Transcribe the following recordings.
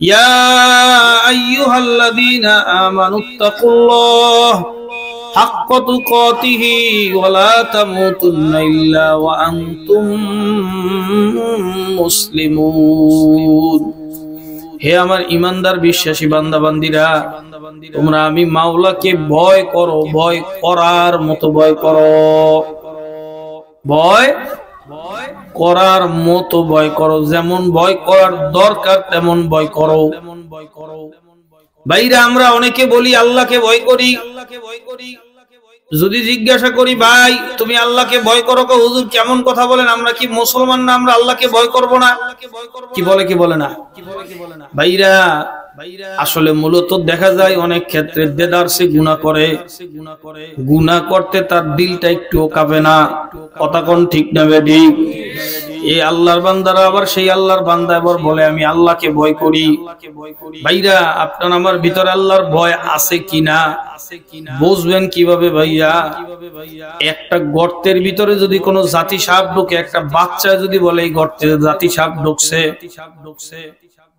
ইয়া আইয়ুহাল্লাযীনা আমানুত্তাকুল্লাহ হাক্কা তুকাতিহি ওয়া লা তামুতুন্না ইল্লা ওয়া আনতুম মুসলিমুন। হে আমার ঈমানদার বিশ্বাসী বান্দা বান্দীরা, তোমরা আমি মাওলাকে ভয় করো, ভয় করার মতো ভয় করো, ভয় করার মতো ভয় করো, যেমন ভয় করার দরকার তেমন ভয় করো। ভাইরা, আমরা অনেকে বলি আল্লাহকে ভয় করি। যদি জিজ্ঞাসা করি ভাই তুমি আল্লাহকে ভয় করো, হুজুর কেমন কথা বলেন, আমরা কি মুসলমান না, আমরা আল্লাহকে ভয় করব না? কি বলে কি বলে না? ভাইরা, আসলে মূলত দেখা যায় অনেক ক্ষেত্রে দেদারসে গুনাহ করে, গুনাহ করতে তার দিলটা একটুও কাঁপে না। কথা কোন ঠিক না বেঠিক? এই আল্লাহর বান্দারা আবার সেই আল্লাহর বান্দা এবার বলে আমি আল্লাহকে ভয় করি। ভাইরা, আপনার আমার ভিতরে আল্লাহর ভয় আছে কিনা বুঝবেন কিভাবে? ভাইয়া, একটা গর্তের ভিতরে যদি কোনো জাতি সাপ ঢোকে, একটা বাচ্চা যদি বলে এই গর্তে জাতি সাপ ঢুকছে,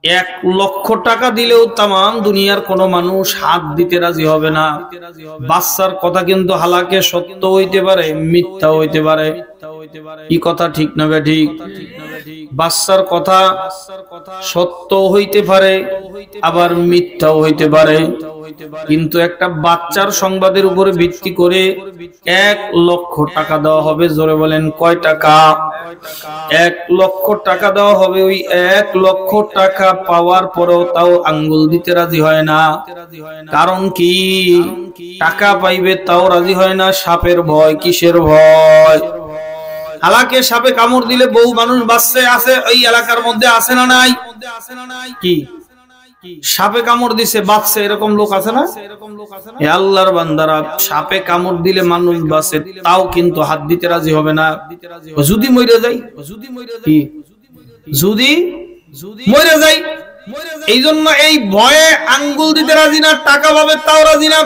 1 লক্ষ টাকা দিলেও তামাম দুনিয়ার কোনো মানুষ হাত দিতে রাজি হবে না। বাচ্চার কথা কিন্তু হালাকে সত্য হইতে পারে, মিথ্যা হইতে পারে। এই কথা ঠিক না বেঠিক? বাচ্চার কথা সত্য হইতে পারে, আবার মিথ্যাও হইতে পারে। কিন্তু একটা বাচ্চার সংবাদের উপরে ভিত্তি করে 1 লক্ষ টাকা দেওয়া হবে। জোরে বলেন কয় টাকা? 1 লক্ষ টাকা দেওয়া হবে। ওই 1 লক্ষ টাকা পাওয়ার পরেও তাও আঙ্গুল দিতে রাজি হয় না। কারণ কি? টাকা পাইবে তাও রাজি হয় না। সাপের ভয়। কিসের ভয়? হালাকে সাপে কামড় দিলে বহু মানুষ বাঁচছে, আছে ওই এলাকার মধ্যে, আছে না নাই? কি সাপে কামড় দিছে বাঁচছে, এরকম লোক আছে না? হে আল্লাহর বান্দারা, সাপে কামড় দিলে মানুষ বাঁচে, তাও কিন্তু হাত দিতে রাজি হবে না। যদি মরে যাই, যদি মরে যাই, এই জন্য এই ভয়ে আঙ্গুল দিতে রাজি না। টাকা পাবে তাও রাজি না।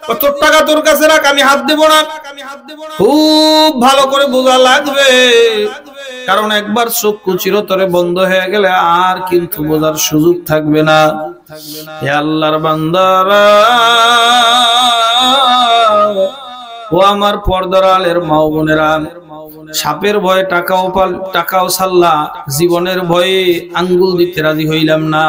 কত টাকা তোর কাছে রাখ, আমি হাত দেব না। খুব ভালো করে বোঝা লাগবে, কারণ একবার চক্ষু চিরতরে বন্ধ হয়ে গেলে আর কিন্তু বোঝার সুযোগ থাকবে না। হে আল্লাহর বান্দারা, ও আমার পর্দার আলের মা বোনেরা, সাপের ভয়ে টাকাও সাল্লা, জীবনের ভয়ে আঙ্গুল দিতে রাজি হইলাম না।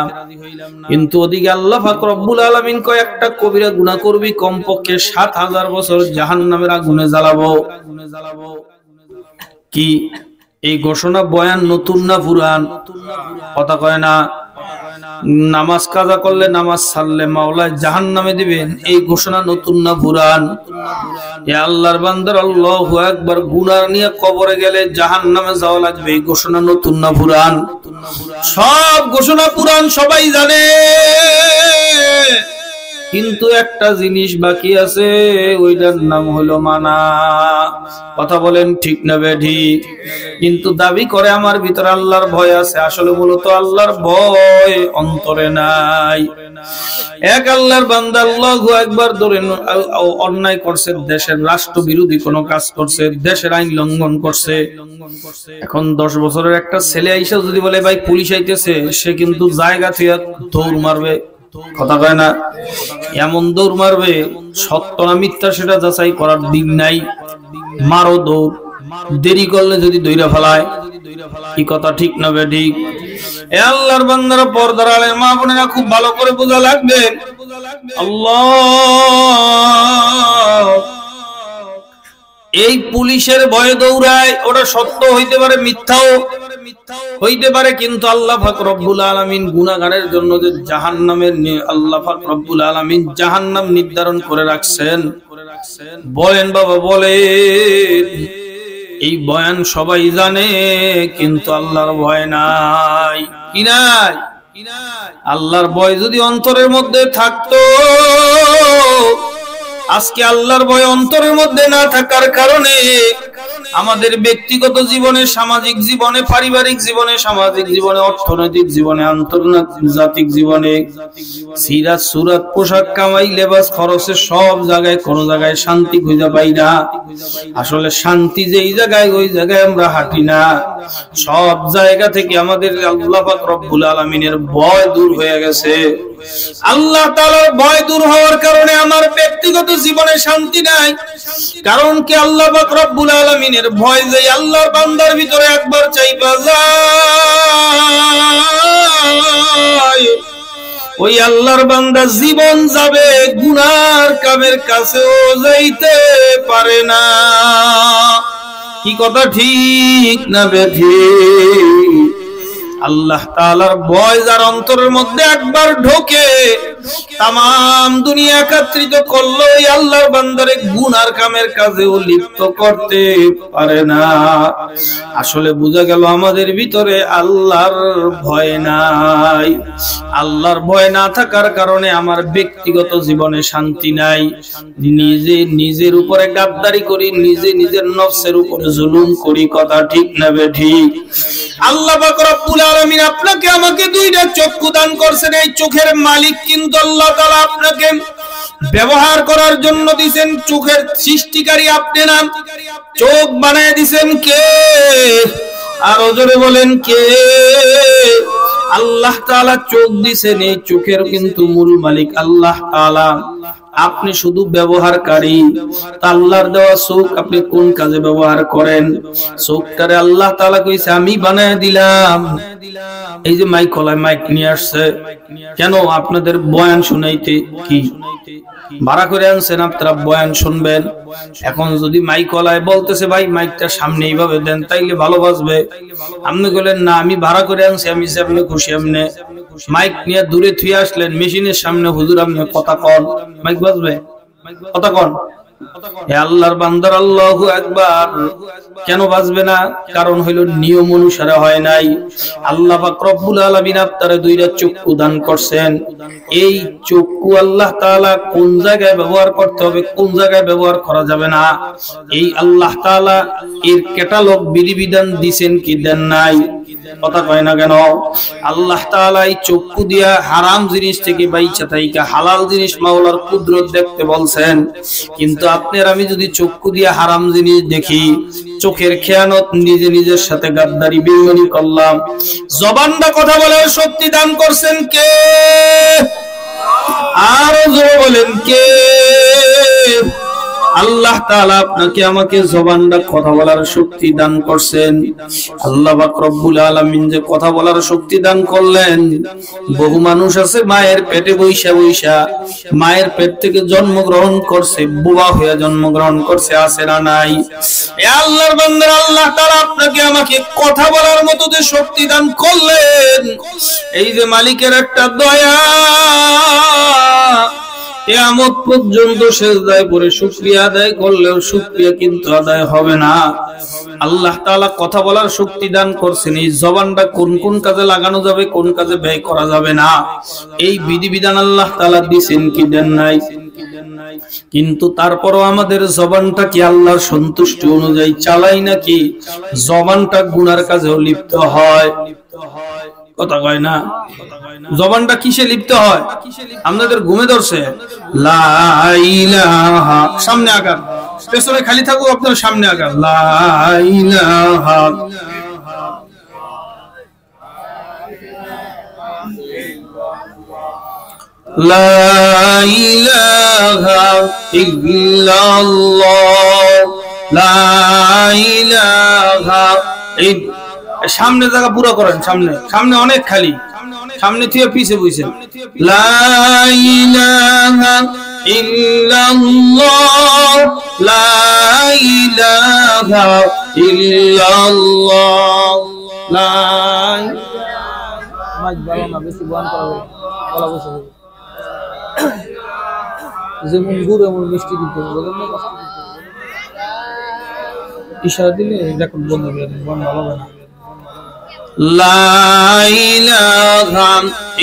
কিন্তু ওদিকে আল্লাহ পাক রব্বুল আলামিন কয় একটা কবিরা গুনাহ করবি, কমপক্ষে 7000 বছর জাহান্নামের আগুনে জ্বালাবো। কি এই ঘোষণা বয়ান নতুন না পুরান? কথা কয় না? নামাজ কাজা করলে, নামাজ ছাড়লে মাওলা জাহান্নামে দিবেন, এই ঘোষণা নতুন না পুরান? এ আল্লাহর বান্দার আল্লাহু আকবার, গুনাহ নিয়ে কবরে গেলে জাহান্নামে যাওয়া লাগবে, এই ঘোষণা নতুন না পুরান? সব ঘোষণা পুরান, সবাই জানে, কিন্তু একটা জিনিস বাকি আছে, ওইটার নাম হলো মানা। কথা বলেন ঠিক না বেঠিক? কিন্তু দাবি করে আমার ভিতরে আল্লাহর ভয় আছে, আসলে মূলত আল্লাহর ভয় অন্তরে নাই। এক আল্লাহর বান্দা আল্লাহু আকবার ধরেন অন্যায় করছে, দেশের রাষ্ট্র বিরোধী কোনো কাজ করছে, দেশের আইন লঙ্ঘন করছে। এখন 10 বছরের একটা ছেলে আইসা যদি বলে ভাই পুলিশ আইতেছে, সে কিন্তু জায়গা থেকে দৌড় মারবে। কথা কয় না? এমন দৌড় মারবে, সত্য না মিথ্যা সেটা যাচাই করার দিন নাই, মারো দৌড়। দেরি করলে যদি দইরা ফেলায়। কি কথা ঠিক না বেঠিক? এ আল্লাহর বান্দারা, পর্দার আলের মা বোনেরা, খুব ভালো করে বোঝা লাগবে। আল্লাহ এই পুলিশের ভয়ে দৌড়ায়, ওটা সত্য হইতে পারে, মিথ্যাও হইতে পারে, কিন্তু আল্লাহ পাক রব্বুল আলামিন গুনাহগারের জন্য যে জাহান্নামের আল্লাহ পাক রব্বুল আলামিন জাহান্নাম নির্ধারণ করে রাখছেন। বলেন বাবা, বলেন। এই বয়ান সবাই জানে, কিন্তু আল্লাহর ভয় নাই। কি নাই? আল্লাহর ভয় যদি অন্তরের মধ্যে থাকতো, আজকে আল্লাহর ভয় অন্তরের মধ্যে না থাকার কারণে আমাদের ব্যক্তিগত জীবনে, সামাজিক জীবনে, পারিবারিক জীবনে, সামাজিক জীবনে, অর্থনৈতিক জীবনে, আন্তর্জাতিক জীবনে, সিরাত সুরাত, পোশাক, কামাই, লেবাস, খরচে সব জায়গায় কোনো জায়গায় শান্তি খুঁজে পাই না। আসলে শান্তি যেই জায়গায় ওই জায়গায় আমরা হাঁটি না। সব জায়গা থেকে আমাদের আল্লাহ পাক রব্বুল আলামিনের ভয় দূর হয়ে গেছে। আল্লাহ তাআলার ভয় দূর হওয়ার কারণে আমার ব্যক্তিগত জীবনে শান্তি নাই। কারণ কি আল্লাহ পাক রব্বুল আলামিনের ভয় যে আল্লাহর বান্দার ভিতরে একবার চাইবা যায়, ওই আল্লাহর বান্দা জীবন যাবে গুনার কামের কাছেও যাইতে পারে না। কি কথা ঠিক না বেঠিক? আল্লাহ তাআলার ভয় যার অন্তরের মধ্যে একবার ঢোকে, তামাম দুনিয়া একত্রিত করলো ওই আল্লাহর বান্দারে গুনার কামের কাজেও লিপ্ত করতে পারে না। আসলে বোঝা গেল আমাদের ভিতরে আল্লাহর ভয় নাই। আল্লাহর ভয় না থাকার কারণে আমার ব্যক্তিগত জীবনে শান্তি নাই। নিজে নিজের উপরে গাদ্দারি করি, নিজে নিজের নফসের উপরে জুলুম করি। কথা ঠিক না বেঠিক? আল্লাহ পাক রব্বুল আলামিন আপনাকে আমাকে দুইটা চক্ষু দান করেছেন। এই চোখের মালিক কিন্তু আল্লাহ তাআলা আপনাকে ব্যবহার করার জন্য দিবেন। চোখের সৃষ্টিকারী আপনি না। চোখ বানায় দিবেন কে? আর জোরে বলেন কে? আল্লাহ তাআলা চোখ দিবেন। এই চোখের কিন্তু মূল মালিক আল্লাহ তাআলা। আপনি শুধু ব্যবহারকারী। আল্লাহর দেওয়া চোখ আপনি কোন কাজে ব্যবহার করেন? চোখটারে আল্লাহ তাআলা কইছে আমি বানায় দিলাম। এই যে মাইক কলায় মাইক নিয়ে আসছে কেন? আপনাদের বয়ান শুনাইতে। কি ভাড়া করে আনছেন আপনারা বয়ান শুনবেন। এখন যদি মাইক কলায় বলতেছে ভাই মাইকটা সামনে এইভাবে দেন তাইলে ভালো বাজবে, আপনি বলেন না আমি ভাড়া করে আনছি, আমি সামনে খুশি। আপনি মাইক নিয়ে দূরে থুয়ে আসলেন মেশিনের সামনে, হুজুর আপনি কথা কন, মাইক বাজবে? কথা কন। হে আল্লাহর বান্দার আল্লাহু আকবার কেন বাজবে না? কারণ হইল নিয়ম অনুসারে হয় নাই। আল্লাহ পাক রব্বুল আলামিন আপনারে দুইটা চক্ষু দান করছেন। এই চক্ষু আল্লাহ তাআলা কোন জায়গায় ব্যবহার করতে হবে, কোন জায়গায় ব্যবহার করা যাবে না, এই আল্লাহ তাআলা এর ক্যাটালগ বিধিবিধান দিবেন কি দেন নাই? কথা কয় না কেন? আল্লাহ তাআলা এই চক্ষু দিয়া হারাম জিনিস থেকে বাইচা থাইকা হালাল জিনিস মাওলার কুদরত দেখতে বলছেন। কিন্তু আপনার আমি যদি চক্ষু দিয়া হারাম জিনিস দেখি, চোখের খেয়ানত, নিজে নিজের সাথে গাদ্দারি বেঈমানি করলাম। জবানটা কথা বলার শক্তি দান করছেন কে? আর জোরে বলেন কে? আল্লাহ তাআলা আপনাকে আমাকে জবানটা কথা বলার শক্তি দান করছেন। আল্লাহ পাক রব্বুল আলামিন যে কথা বলার শক্তি দান করলেন, বহু মানুষ আছে মায়ের পেটে বৈশা বৈশা, মায়ের পেট থেকে জন্মগ্রহণ করছে, বোবা হয়ে জন্মগ্রহণ করছে, আছে না নাই? এ আল্লাহর বান্দারা আল্লাহ তাআলা আপনাকে আমাকে কথা বলার মতো যে শক্তি দান করলেন, এই যে মালিকের একটা দয়া, কিয়ামত পর্যন্ত সিজদায় পড়ে শুকরিয়া আদায় করলেও শুকরিয়া কিন্তু আদায় হবে না। আল্লাহ তাআলা কথা বলার শক্তি দান করছেন। এই জবানটা কোন কোন কাজে লাগানো যাবে, কোন কাজে ব্যয় করা যাবে না, এই বিধিবিধান আল্লাহ তাআলা দিবেন কি দেন নাই? কিন্তু তারপরও আমাদের জবানটা কি আল্লাহর সন্তুষ্টি অনুযায়ী চালাই নাকি জবানটা গুনার কাজেও লিপ্ত হয়? কথা কয় না? জবানটা কিসে লিপ্ত হয়? আপনাদের ঘুমে ধরছে লা ইলাহা, সামনে আগান, পেছনে খালি থাকুক, আপনার সামনে আগান। লা ইলাহা লা ইলাহা ইল্লাল্লাহ, লা ইলাহা। সামনে জায়গা পুরো করেন, সামনে সামনে অনেক খালি, সামনে থেকে পিছে বইছেন। লা ইলাহা ইল্লাল্লাহ, লা ইলাহা ইল্লাল্লাহ, লা মাইক বাড়াও না, বেশি বয়ান করা বলা বসে যেমন গুড় এমন মিষ্টি দিতে বলেন না, কথা ইশারা দিলে রেকর্ড বন্ধ হয়ে যাবে, বন্ধ হবে না। লা ইলাহা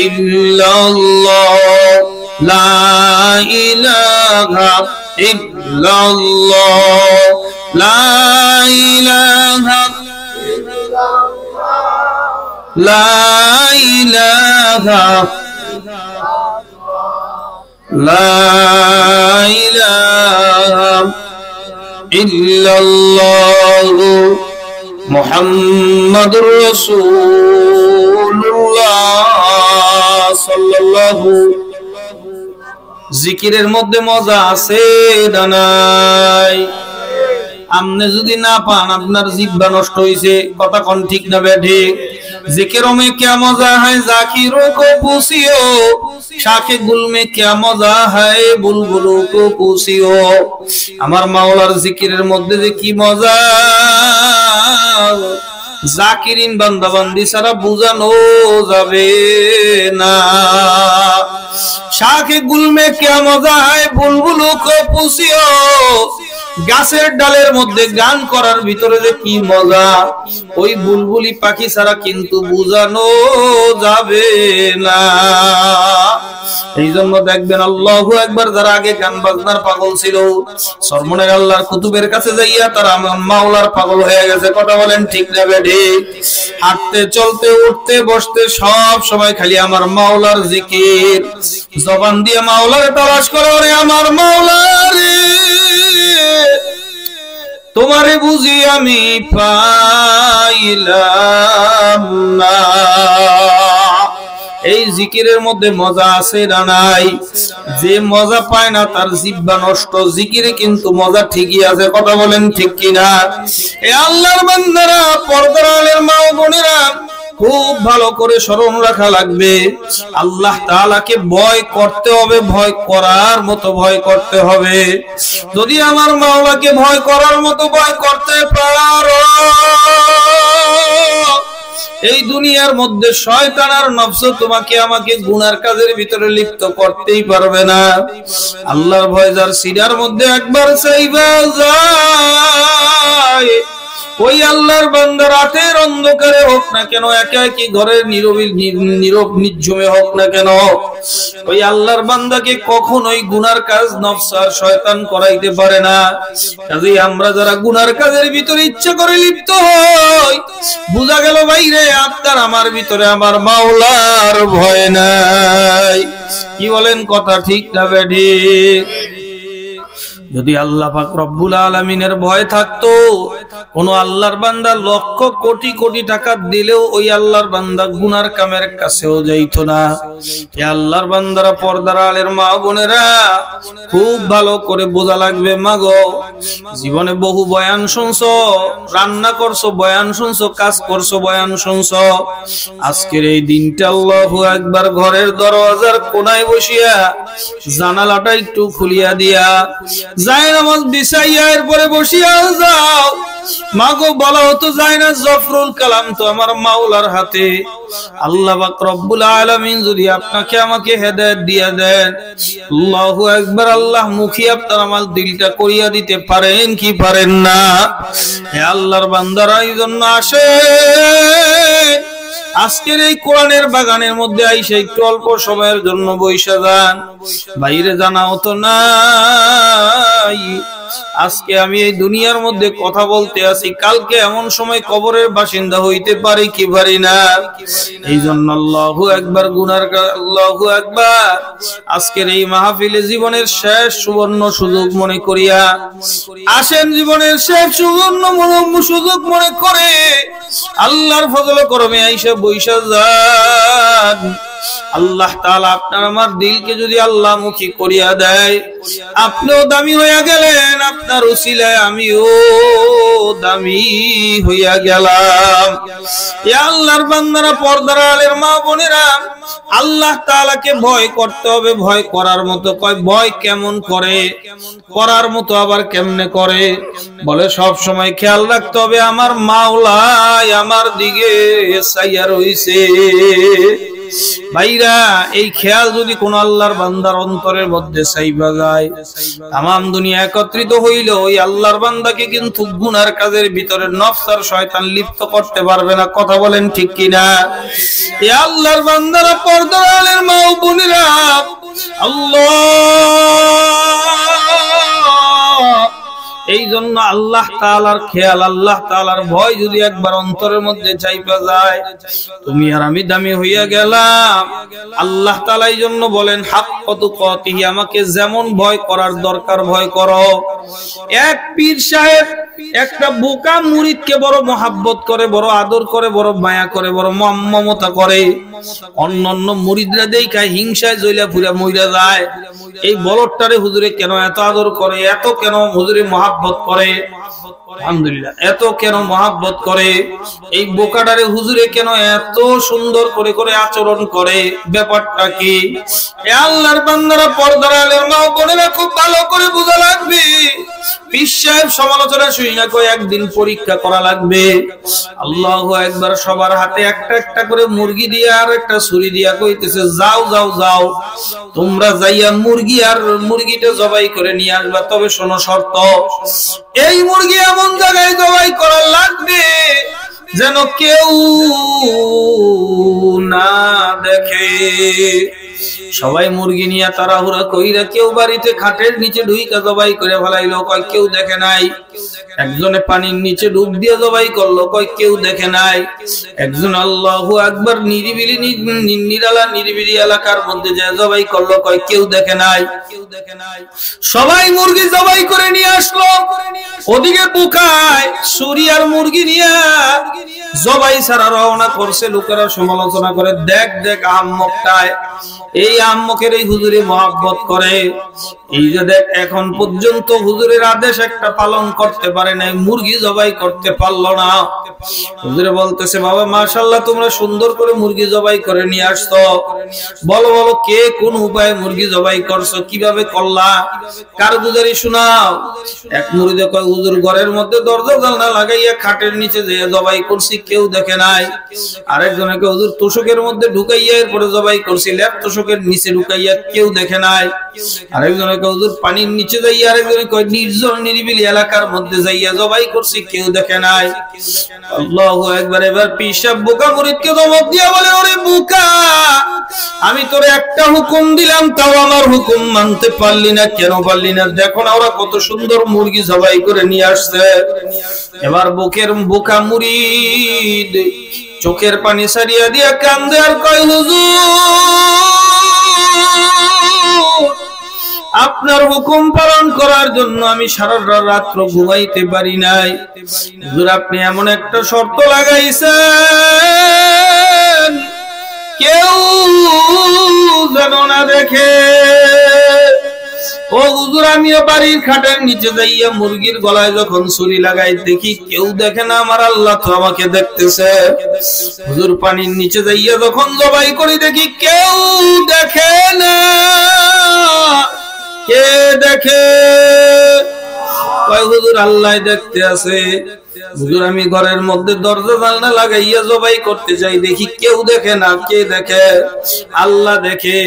ইল্লাল্লাহ, লা ইলাহা ইল্লাল্লাহ, লা ইলাহা লা ইলাহা লা ইলাহা ইল্লাল্লাহু মুহাম্মাদুর রাসূলুল্লাহ সাল্লাল্লাহু। জিকিরের মধ্যে মজা আছে না নাই? আপনি যদি না পান আপনার জিহ্বা নষ্ট হইছে, কথা কোন ঠিক না বেঠিক? जिक्रों में क्या मजा है जाकिरों को पूछियो, शाखे गुल में क्या मजा है बुलबुलों को पूछियो। আমার মাওলার জিকিরের মধ্যে যে কি মজা, জাকিরিন বান্দাবান্দি ছাড়া বুঝানো যাবে না। শাखे गुल में क्या मजा है बुलबुलों को पूछियो, গাছের ডালের মধ্যে গান করার ভিতরে যে কি মজা, ওই বুলবুলি পাখি ছাড়া কিন্তু বুঝানো যাবে না। এই জন্য দেখবেন আল্লাহু আকবার যারা আগে গান বাজনার পাগল ছিল, সরমনের আল্লাহর কুতুবের কাছে যাইয়া তারা মাওলার পাগল হয়ে গেছে। কথা বলেন ঠিক না বেঠিক? হাঁটতে চলতে উঠতে বসতে সব সময় খালি আমার মাওলার জিকির, জবান দিয়ে মাওলার তালাশ করো, রে আমার মাওলা রে তোমারে বুঝি আমি পাইলাম না। এই জিকিরের মধ্যে মজা আছে না নাই? যে মজা পায় না তার জিহ্বা নষ্ট, জিকিরে কিন্তু মজা ঠিকই আছে। কথা বলেন ঠিক কিনা? এ আল্লাহর বান্দারা, পর্দার আলের মা ও বোনেরা, খুব ভালো করে স্মরণ রাখা লাগবে। আল্লাহ তাআলাকে ভয় করতে হবে, ভয় করার মতো ভয় করতে হবে। যদি আমার মাওলাকে ভয় করার মতো ভয় করতে পারো, এই দুনিয়ার মধ্যে শয়তান আর নফস তোমাকে আমাকে গুনার কাজের ভিতরে লিপ্ত করতেই পারবে না। আল্লাহর ভয় যার সিনার মধ্যে একবার চাইবা যায়, ওই আল্লাহর বান্দা রাতের অন্ধকারে হোক না কেন, একা একই ঘরের নীরব নিঝুমে হোক না কেন, ওই আল্লাহর বান্দাকে কখনোই গুনার কাজ নফস আর শয়তান করাইতে পারে না। কাজেই আমরা যারা গুনার কাজের ভিতরে ইচ্ছা করে লিপ্ত হই, বুঝা গেল বাইরে আপনার আমার ভিতরে আমার মাওলার ভয় নাই। কি বলেন? কথা ঠিক না বেঠিক? যদি আল্লাহ পাক রব্বুল আলামিনের ভয় থাকতো, কোন আল্লাহর বান্দা লক্ষ কোটি কোটি টাকা দিলেও ওই আল্লাহর বান্দা গুনার কামের কাছেও যাইতো না। এই আল্লাহর বান্দারা, পর্দার আলের মা বোনেরা, খুব ভালো করে বোঝা লাগবে। মাগো, জীবনে বহু বয়ান শুনছো, রান্না করছো বয়ান শুনছো, কাজ করছো বয়ান শুনছো, আজকের এই দিনটা আল্লাহু আকবার ঘরের দরওয়াজার কোনায় বসিয়া জানালাটা একটু খুলিয়া দিয়া যায় নামাজ বিছাইয়া এরপরে বসিয়া যাও। মাগো, বলা হতো যায় না জফরুল কালাম তো আমার মাওলার হাতে। আল্লাহ পাক রব্বুল আলামিন যদি আপনাকে আমাকে হেদায়েত দিয়া দেন, আল্লাহু আকবার, আল্লাহ মুখী আপনার আমার দিলটা করিয়া দিতে পারেন কি পারেন না? হে আল্লাহর বান্দারা, এই জন্য আসে আজকের এই কোরআনের বাগানের মধ্যে আইসা একটু অল্প সময়ের জন্য বইসা যান। বাইরে জানা হতো নাই আজকে আমি এই দুনিয়ার মধ্যে কথা বলতে আছি, কালকে এমন সময় কবরের বাসিন্দা হইতে পারি কি পারি না। এই জন্য আল্লাহু আকবার, গুনার আল্লাহু আকবার, আজকের এই মাহফিলে জীবনের শেষ সুবর্ণ সুযোগ মনে করিয়া আসেন, জীবনের শেষ সুবর্ণ সুযোগ মনে করে আল্লাহর ফজল করমে আইসা বইসা যান। আল্লাহ তাআলা আপনার আমার দিলকে যদি আল্লাহমুখী করিয়া দেয়, আপনিও দামি হইয়া গেলেন, আপনার উসিলায় আমিও দামি হইয়া গেলাম। ইয়া আল্লাহর বান্দারা, পর্দার আলের মা বোনেরা, আল্লাহ তাআলাকে ভয় করতে হবে। ভয় করার মতো কয়, ভয় কেমন করে, করার মতো আবার কেমনে করে? বলে সব সময় খেয়াল রাখতে হবে আমার মাওলাই আমার দিকে চাইয়া রইছে। ভাইরা, এই খেয়াল যদি কোন আল্লাহর বান্দার অন্তরের মধ্যে চাইবা যায়, তামাম দুনিয়া একত্রিত হইল, ওই আল্লাহর বান্দাকে কিন্তু গুনার কাজের ভিতরে নফস আর শয়তান লিপ্ত করতে পারবে না। কথা বলেন ঠিক কিনা? এই আল্লাহর বান্দারা, পর্দার আলের মা ও বোনেরা, আল্লাহ এই জন্য আল্লাহ তাআলার খেয়াল, আল্লাহ তাআলার ভয় যদি একবার অন্তরের মধ্যে চাইপা যায়, তুমি আর আমি দামি হইয়া গেলাম। আল্লাহ তাআলা এই জন্য বলেন হাক্কা তুকাতিহি, আমাকে যেমন ভয় করার দরকার ভয় করো। এক পীর সাহেব একটা বোকা মুরিদকে বড় মহাব্বত করে, বড় আদর করে, বড় মায়া করে, বড় মমতা করে। অন্যান্য মুরিদরা দেখা হিংসায় জ্বলা পুরা মইরা যায়। এই বলদটারে হুজুরে কেন এত আদর করে, এত কেন হুজুরে মহাব্বত করে, আলহামদুলিল্লাহ এত কেন মহাব্বত করে, এই বোকাটারে হুজুরে কেন এত সুন্দর করে করে আচরণ করে, ব্যাপারটা কি? এ আল্লাহর বান্দারা, পর্দার আলের মা ও বোনেরা, খুব ভালো করে বোঝা লাগবে। পীর সাহেব সমালোচনা শুনি না, কই একদিন পরীক্ষা করা লাগবে। আল্লাহু আকবার। সবার হাতে একটা একটা করে মুরগি দিয়া আর একটা ছুরি দিয়া কইতেছে, যাও যাও যাও, তোমরা যাইয়া মুরগি আর মুরগিটা জবাই করে নিয়ে আসবা। তবে শোনো শর্ত, এই মুরগি এমন জায়গায় জবাই করা লাগবে যেন কেউ না দেখে। সবাই মুরগি নিয়ে তাড়াহুড়া কইরা কেউ বাড়িতে খাটের নিচে ঢুইকা জবাই করে ফেলাইলো, কয় কেউ দেখে নাই। একজনে পানির নিচে ডুব দিয়ে জবাই করলো, কয় কেউ দেখে নাই। একজন আল্লাহু আকবার নিরিবিলি নিরিবিলি এলাকার মধ্যে যায় জবাই করলো, কয় কেউ দেখে নাই। সবাই মুরগি জবাই করে নিয়ে আসলো। ওদিকে বুকায় ছুরি আর মুরগি নিয়ে জবাই ছাড়া রওনা করছে। লোকেরা সমালোচনা করে, দেখ দেখ আহম্মকটায়, এই আহম্মকের এই হুজুরে মহাব্বত করে। এই যে দেখ, এখন পর্যন্ত হুজুরের আদেশ একটা পালন করতে পারে নাই, মুরগি জবাই করতে পারলো না। হুজুরে বলতেছে, বাবা মাশাআল্লাহ, তোমরা সুন্দর করে মুরগি জবাই করে নিয়ে আসছো। বলো বলো, কে কোন উপায়ে মুরগি জবাই করছো, কিভাবে করলা, কারগুজারি শোনাও। এক মুরিদে কয়, হুজুর ঘরের মধ্যে দরজা জানলা লাগাইয়া খাটের নিচে যে জবাই করছি, কেউ দেখে নাই। আরেকজনে কয়, হুজুর তোষকের মধ্যে ঢুকাইয়া এরপরে জবাই করছি, ল্যাপ তোষকের নিচে ঢুকাইয়া, কেউ দেখে নাই। আরেকজনে কয়, হুজুর পানির নিচে যাইয়া, আরেকজনে কয় নির্জন নিরিবিলি এলাকার মধ্যে যাইয়া জবাই করছি, কেউ দেখে নাই। আল্লাহু আকবার। এবার পীর সাহেব বোকা মুরিদকে ধমক দিয়া বলে, ওরে বোকা, আমি তোরে একটা হুকুম দিলাম, তাও আমার হুকুম মানতে পারলি না। কেন পারলি না? দেখো না ওরা কত সুন্দর মুরগি জবাই করে নিয়ে আসছে। এবার বোকা মুরিদ চোখের পানি সারিয়া দিয়া কান্দে আর কয়, হুজুর, আপনার হুকুম পালন করার জন্য আমি সারা রাত্র ঘুমাইতে পারি নাই। হুজুর, আপনি এমন একটা শর্ত লাগাইছেন, কেউ যেন না দেখে। ও হুজুর, আমিও বাড়ির খাটের নিচে যাইয়া মুরগির গলায় যখন ছুরি লাগাই, দেখি কেউ দেখে না, আমার আল্লাহ তো আমাকে দেখতেছে। হুজুর, পানির নিচে যাইয়া যখন জবাই করি, দেখি কেউ দেখে না। কে দেখে? কয়, হুজুর আল্লাহ দেখতে আছে। হুজুর, আমি ঘরের মধ্যে দরজা জানলা লাগাইয়া জবাই করতে যাই, দেখি কেউ দেখে না। কে দেখে? আল্লাহ দেখে।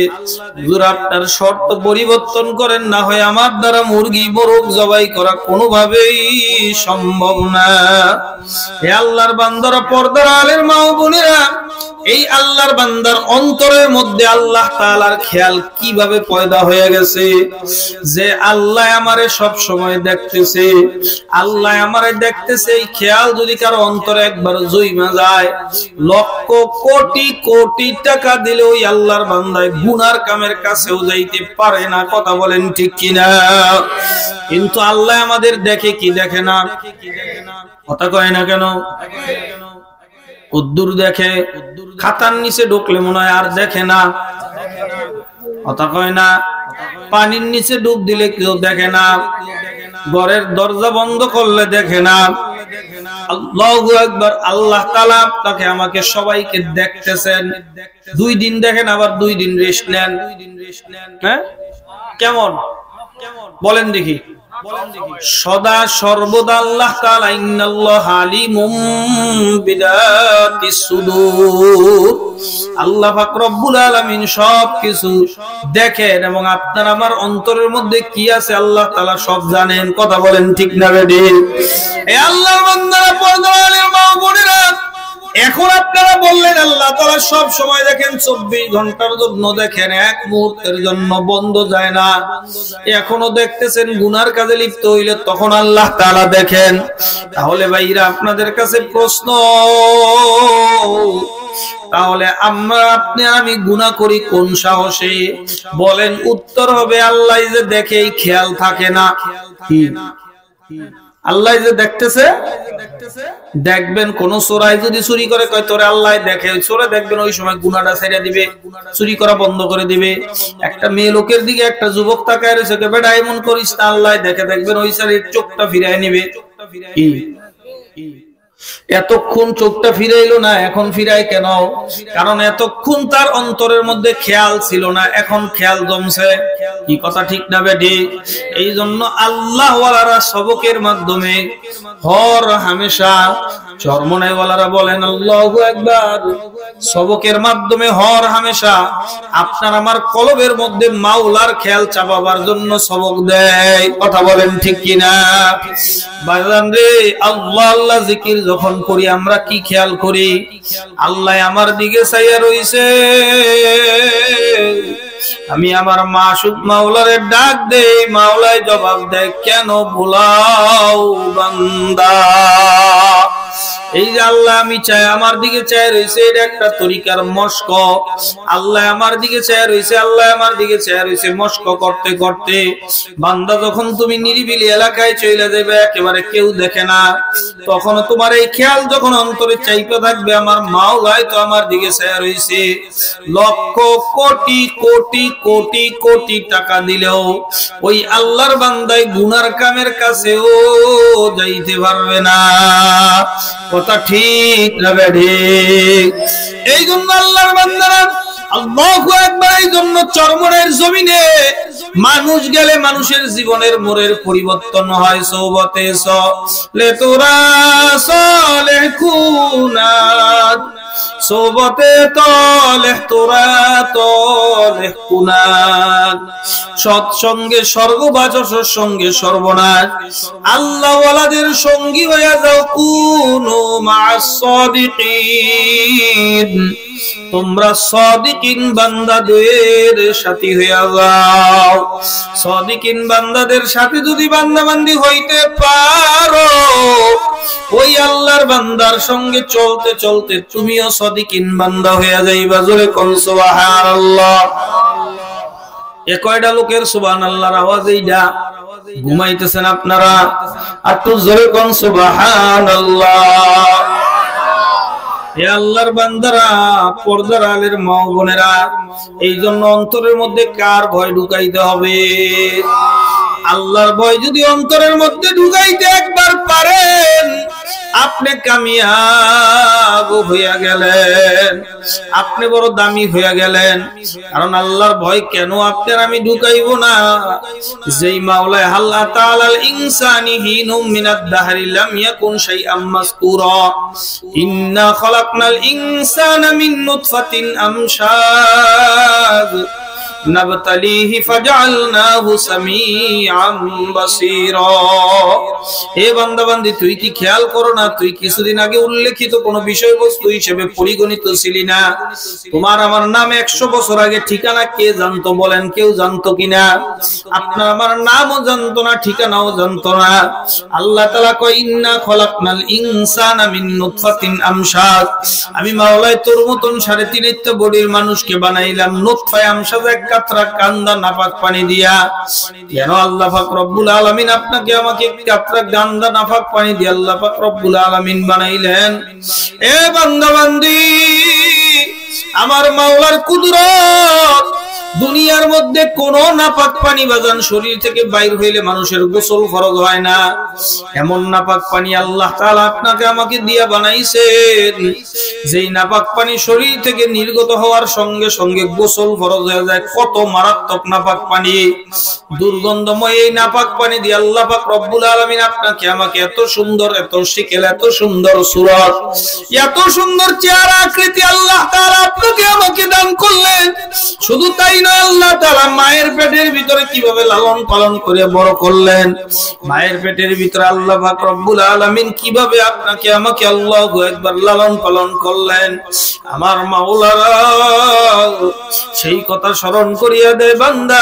হুজুর, আপনার শর্ত পরিবর্তন করেন, না হয় আমার দ্বারা মুরগি মোরগ জবাই করা কোনোভাবেই সম্ভব না। হে আল্লাহর বান্দারা, পর্দার আলের মা ও বোনেরা, এই আল্লাহর বান্দার অন্তরের মধ্যে আল্লাহ তাআলার খেয়াল কিভাবে পয়দা হয়ে গেছে, যে আল্লাহ আমারে সব সময় দেখতেছে, আল্লাহ আমারে দেখতেছে। এই খেয়াল যদি কারো অন্তরে একবার জইমা যায়, লক্ষ কোটি কোটি টাকা দিলে ওই আল্লাহর বান্দায় গুনার কামের কাছেও যাইতে পারে না। কথা বলেন ঠিক কিনা? কিন্তু আল্লাহ আমাদের দেখে কি দেখে না? কথা কয় না কেন? উদ্দুর দেখে, খাতার নিচে ঢুকলে মনে হয় আর দেখে না। কথা কয় না? পানির নিচে ডুব দিলে কেউ দেখে না, ঘরের দরজা বন্ধ করলে দেখে না। আল্লাহু আকবার। আল্লাহ তাআলা আপনাকে আমাকে সবাইকে দেখতেছেন। 2 দিন দেখেন, আবার 2 দিন রেস্ট নেন। হ্যাঁ, কেমন বলেন দেখি? সদা সর্বদা আল্লাহ তাআলা ইন্নাল্লাহা আলিমুম বিদাতিস সুদূর, আল্লাহ পাক রব্বুল আলামিন সবকিছু দেখেন এবং আপনার আমার অন্তরের মধ্যে কি আছে আল্লাহ তাআলা সব জানেন। কথা বলেন ঠিক না বেঠিক? এই আল্লাহর বান্দারা, পর্দার আলের মা ও বোনেরা, এখন আপনারা বললেন আল্লাহ তাআলা সব সময় দেখেন, 24 ঘন্টার জন্য দেখেন, এক মুহূর্তের জন্য বন্ধ যায় না। এখনো দেখতেছেন, গুনার কাজে লিপ্ত হইলে তখন আল্লাহ তাআলা দেখেন। তাহলে ভাইরা আপনাদের কাছে প্রশ্ন, তাহলে আপনি আমি গুনাহ করি কোন সাহসে? বলেন, উত্তর হবে আল্লাহ যে দেখে এই খেয়াল থাকে না। কি আল্লাহ যে দেখতেছে? দেখবেন কোন চোরাই যদি চুরি করে, কয় তোরে আল্লাহ দেখে, চোরে দেখবেন ওই সময় গুনাহটা ছেড়ে দিবে, চুরি করা বন্ধ করে দিবে। একটা মেয়ে লোকের দিকে একটা যুবক তাকায় রয়েছে, বেটা এমন করিস না, আল্লাহ দেখে, দেখবেন ওই সাইডে চোখটা ফিরায় নিবে। এতক্ষণ চোখটা ফিরাইলো না, এখন ফিরায় কেন? কারণ এতক্ষণ তার অন্তরের মধ্যে খেয়াল ছিল না, এখন খেয়াল জমছে। কি কথা ঠিক না বেটি? এই জন্য আল্লাহ ওয়ালারা সবকের মাধ্যমে হর হামেশা, চরমনাই ওয়ালারা বলেন আল্লাহু আকবার, সবকের মাধ্যমে হর হামেশা আপনার আমার কলবের মধ্যে মাওলার খেয়াল চাপাবার জন্য সবক দেয়। কথা বলেন ঠিক কিনা? ভাইজান রে, আল্লাহ আল্লাহ জিকির যখন করি আমরা কি খেয়াল করি? আল্লাহ আমার দিকে চাইয়া রইছে, আমি আমার মাসুক মাওলারে ডাক দেই, মাওলায় জবাব দেয়, কেন ভুলাও বান্দা? এই যে আল্লাহ আমি চাই, আমার দিকে চাই রয়েছে, এটা একটা তরিকার মস্ক। আল্লাহ আমার দিকে চাই রয়েছে, আল্লাহ আমার দিকে চাই রয়েছে, মস্ক করতে করতে বান্দা যখন তুমি নিরিবিলি এলাকায় চলে যাবে, একেবারে কেউ দেখে না, তখন তোমার এই খেয়াল যখন অন্তরে চাইতে থাকবে, আমার মাওলাই তো আমার দিকে চাই রয়েছে, লক্ষ কোটি কোটি কোটি কোটি টাকা দিলেও ওই আল্লাহর বান্দায় গুনার কামের কাছেও যাইতে পারবে না। কথা ঠিক না ঠিক? এই জন্য আল্লাহর বান্দারা আল্লাহু আকবার, এই জন্য চরমনের জমিনে মানুষ গেলে মানুষের জীবনের মোড়ের পরিবর্তন হয়। সওবতে সলে তোরা সলেহ কুনাত, সওবতে তলেহ তোরা তলেহ কুনাত, সৎসঙ্গে স্বর্গবাস, সৎসঙ্গে সর্বনাশ। আল্লাহ ওয়ালাদের সঙ্গী হয়ে যাও, কুনু মা'আস সাদিকিন, তোমরা সাদিকিন বান্দাদের সাথী হয়ে যাও। সাদিকিন বান্দাদের সাথে যদি বান্দাবান্দি হইতে পারো, ওই আল্লাহর বান্দার সঙ্গে চলতে চলতে তুমিও সাদিকিন বান্দা হয়ে যাইবা। জোরে কোন সুবহানাল্লাহ। এ কয়টা লোকের সুবহানাল্লাহর আওয়াজ এইটা? ঘুমাইতেছেন আপনারা? আর তো জোরে কোন সুবহানাল্লাহ। হে আল্লাহর বান্দারা, পর্দার আলের মা বোনেরা, এই জন্য অন্তরের মধ্যে কার ভয় ঢুকাইতে হবে? আল্লাহর ভয় যদি অন্তরের মধ্যে ঢুকাইতে একবার পারেন, আপনি কামিয়াব হইয়া গেলেন, আপনি বড় দামি হইয়া গেলেন। কারণ আল্লাহর ভয় কেন আপনার আমি ঢুকাইব না? যেই মাওলা আল্লাহ তাআলাল ইনসানি হিনুম মিনাদ দাহরি লাম ইয়াকুন শাইআম মাযকুরা, ইন্না খালাকনাল ইনসানা মিন নুতফাতিন আমশাজ নাবতালিহি ফাজআলনাহু সামিআম বাসীরা। হে বান্দা বান্দি, তুই কি খেয়াল করো না, তুই কিছুদিন আগে উল্লেখিত কোন বিষয়বস্তু হিসেবে পরিগণিত ছিলি না? তোমার আমার নাম 100 বছর আগে ঠিকানা কে জানতো বলেন? কেউ জানতো কিনা? আপনার আমার নামও জানতো না, ঠিকানাও জানতো না। আল্লাহ তাআলা কয়, ইন্না খলাকনাল ইনসানা মিন নুতফাতিন আমশাজ, আমি মাওলাই তোর মতন 3.5 বডির মানুষকে বানাইলাম নুতফায় আমশাজ, এক কাতরা কান্দা নাপাক পানি দিয়া। কেন আল্লাহ পাক রব্বুল আলামিন আপনাকে আমাকে এক কাতরা কান্দা নাপাক পানি দিয়ে আল্লাহ পাক রব্বুল আলামিন বানাইলেন? এ বান্দা বান্দি, আমার মাওলার কুদরত, দুনিয়ার মধ্যে কোন নাপাক পানি বাজান শরীর থেকে বাইর হইলে মানুষের গোসল ফরজ হয় না। এমন নাপাক পানি আল্লাহ তাআলা আপনাকে আমাকে দিয়া বানাইছেন, যেই নাপাক পানি শরীর থেকে নির্গত হওয়ার সঙ্গে সঙ্গে গোসল ফরজ হয়ে যায়। কত মারাত্মক নাপাক পানি, দুর্গন্ধময় এই নাপাক পানি দিয়ে আল্লাহ পাক রব্বুল আলামিন আপনাকে আমাকে এত সুন্দর, এত শিকেল, এত সুন্দর সুরত, এত সুন্দর চেহারা আকৃতি আল্লাহ তাআলা আপনাকে আমাকে দান করলেন। শুধু তাই নয়, আল্লাহ তাআলা মায়ের পেটের ভিতরে কিভাবে লালন পালন করে বড় করলেন, মায়ের পেটের ভিতরে আল্লাহ পাক রব্বুল আলামিন কিভাবে আপনাকে আমাকে আল্লাহু আকবার লালন পালন করলেন। আমার মাওলানা সেই কথা স্মরণ করিয়া দেয়, বান্দা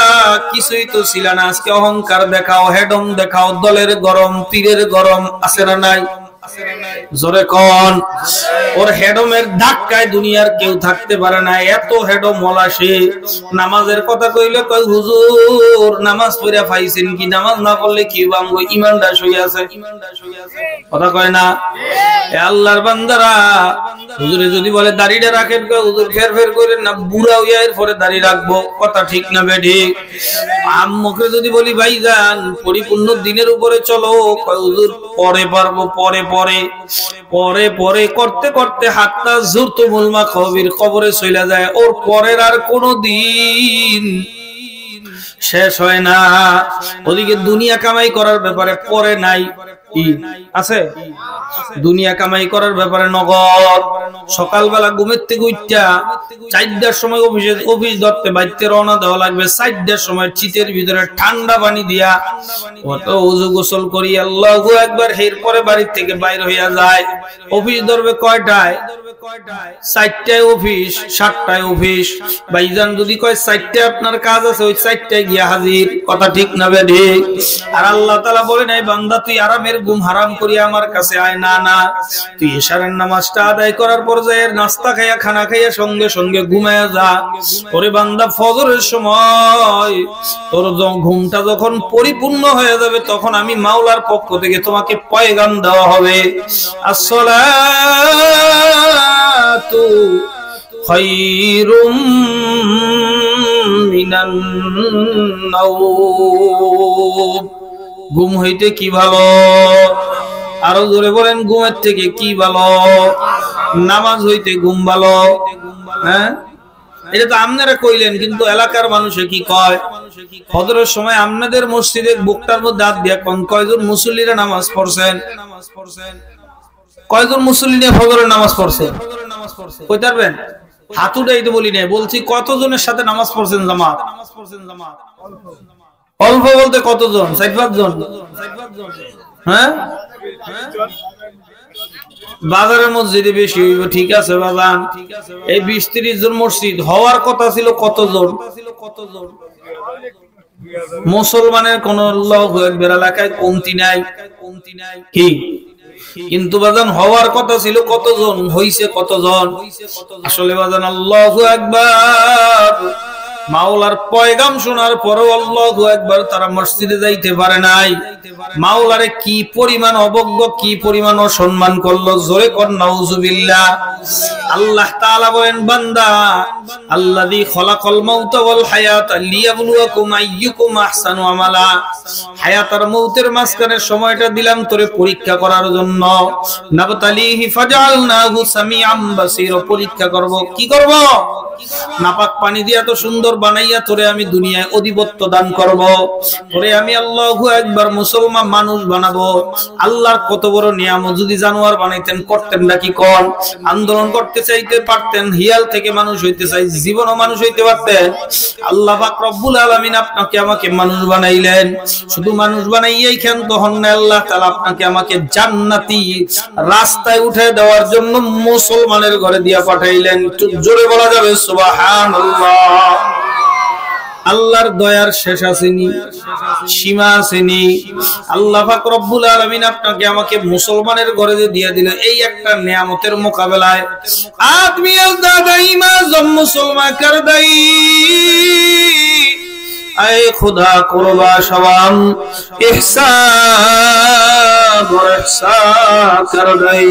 কিছুই তো ছিল না, আজকে অহংকার দেখাও, হেডম দেখাও, দলের গরম, পীরের গরম, আছে না নাই? জোরে কোন। ওর হেডমের ধাক্কায় দুনিয়ার কেউ থাকতে পারে না, এত হেডম ওলা সে। নামাজের কথা কইলে কই হুজুর নামাজ পড়া পাইছেন কি, নামাজ না পড়লে কি বাঙ্গো, ইমানদার হয়ে আছে, কথা কয় না। এ আল্লাহর বান্দারা, হুজুরে যদি বলে দাড়িটা রাখেন, কয় হুজুর ফের ফের করেন না, বুড়া হইয়া এর পরে দাড়ি রাখবো, কথা ঠিক না বেঠিক? আম্মুকে যদি বলি ভাইজান পরিপূর্ণ দিনের উপরে চলো, কয় হুজুর পরে পারবো, পরে পরে পরে পরে করতে করতে হাতটা জুরতুমুল মাকবির কবরে চলে যায়। ওর পরের আর কোনো দিন শেষ হয় না। ওদিকে দুনিয়া কামাই করার ব্যাপারে পরে নাই, আছে দুনিয়া কামাই করার ব্যাপারে নগদ। সকালবেলা ঘুমের থেকে উঠা 4টার সময় অফিস ধরতে বাইতে রওনা দেওয়া লাগবে, 4টার সময় চিতের ভিতরে ঠান্ডা পানি দিয়া অত ওযু গোসল করি আল্লাহু আকবার, এরপরে বাড়ি থেকে বাইর হইয়া যায়। অফিস ধরবে কয়টায়? 4টায় অফিস, 7টায় অফিস। ভাইজান যদি কয় 4টায় আপনার কাজ আছে, ওই 4টায় গিয়া হাজির, কথা ঠিক না বেঠিক? আর আল্লাহ তাআলা বলে নাই বান্দা তুই আরামের ঘুম হারাম করিয়া আমার কাছে আয়, না না, তুই এশারের নামাজটা আদায় করার পর যায় নাস্তা খাইয়া খানা খাইয়া সঙ্গে সঙ্গে ঘুমায়া যা। ওরে বান্দা ফজরের সময় তোর ঘুমটা যখন পরিপূর্ণ হয়ে যাবে, তখন আমি মাওলার পক্ষ থেকে তোমাকে পয়গাম দেওয়া হবে, আসসালাতু খায়রুম মিনান নাওম। ঘুম হইতে কি ভালো, আরো জোরে বলেন, ঘুমের থেকে কি ভালো? নামাজ হইতে ঘুম ভালো। হ্যাঁ, এটা তো আপনারা কইলেন, কিন্তু এলাকার মানুষে কি কয়? ফজরের সময় আপনাদের মসজিদে বুকটার মধ্যে হাত দিয়া কোন কয়জন মুসল্লিরা নামাজ পড়ছেন? কয়জন মুসল্লি নিয়ে ফজরের নামাজ পড়ছেন? কই পারবেন? হাত উঠাই তো বলি নাই, বলছি কতজনের সাথে নামাজ পড়ছেন জামাত? অল্প বলতে কতজন? 4-5 জন। হ্যাঁ, বাজারের মসজিদে বেশি হইব, ঠিক আছে বাজান। এই 20-30 জন মসজিদ হওয়ার কথা ছিল কতজন? মুসলমানের কোন আল্লাহু আকবার এলাকায় কমতি নাই, কি? কিন্তু বাজান হওয়ার কথা ছিল কতজন, হইছে কতজন? আসলে বাজান আল্লাহু আকবার, মাওলার পয়গাম শোনার পরেও আল্লাহু আকবার তারা মসজিদে যাইতে পারে নাই। মাওলারে কি পরিমাণ অবজ্ঞ, কি পরিমাণ অসম্মান করলো, জোরে কর নাউজুবিল্লাহ। আল্লাহ তাআলা বলেন, বান্দা আল্লাযী খলাকাল মাউতা ওয়াল হায়াতা লিয়াবলুয়াকুম আইয়ুকুম আহসানু আমালা। হায়াত আর মউতের মাঝখানে সময়টা দিলাম তোরে পরীক্ষা করার জন্য। নাবতালিহি ফাজআলনাহু সামিআম বাসীর, পরীক্ষা করব। কি করব? নাপাক পানি দিয়া তো সুন্দর বানাইয়া তোরে আমি দুনিয়ায় অধিপত্য দান করব, তোরে আমি আল্লাহু আকবার মুসলমান মানুষ বানাবো। আল্লাহর কত বড় নিয়ামত, যদি জানোয়ার বানাইতেন করতেন নাকি? কোন আন্দোলন করতে চাইতে পারতেন, হিয়াল থেকে মানুষ হইতে চাই, জীবনও মানুষ হইতে পারতেন। আল্লাহ পাক রব্বুল আলামিন আপনাকে আমাকে মানুষ বানাইলেন, শুধু মানুষ বানাইয়াই ক্ষান্ত হন না, আল্লাহ তাআলা আপনাকে আমাকে জান্নাতি রাস্তায় উঠে দেওয়ার জন্য মুসলমানের ঘরে দিয়া পাঠাইলেন। একটু জোরে বলা যাবে সুবহানাল্লাহ। আল্লাহর দয়ার শেষ আসেনি, সীমা আসেনি। আল্লাহ পাক রব্বুল আলামিন আপনাকে আমাকে মুসলমানের ঘরে দিয়ে দিল এই একটা নিয়ামতের মোকাবেলায়। আদমি আজদা ইমা জম মুসলমান কর দেই, আয় খুদা কুরবা সওয়াম ইহসান ইহসান কর দেই।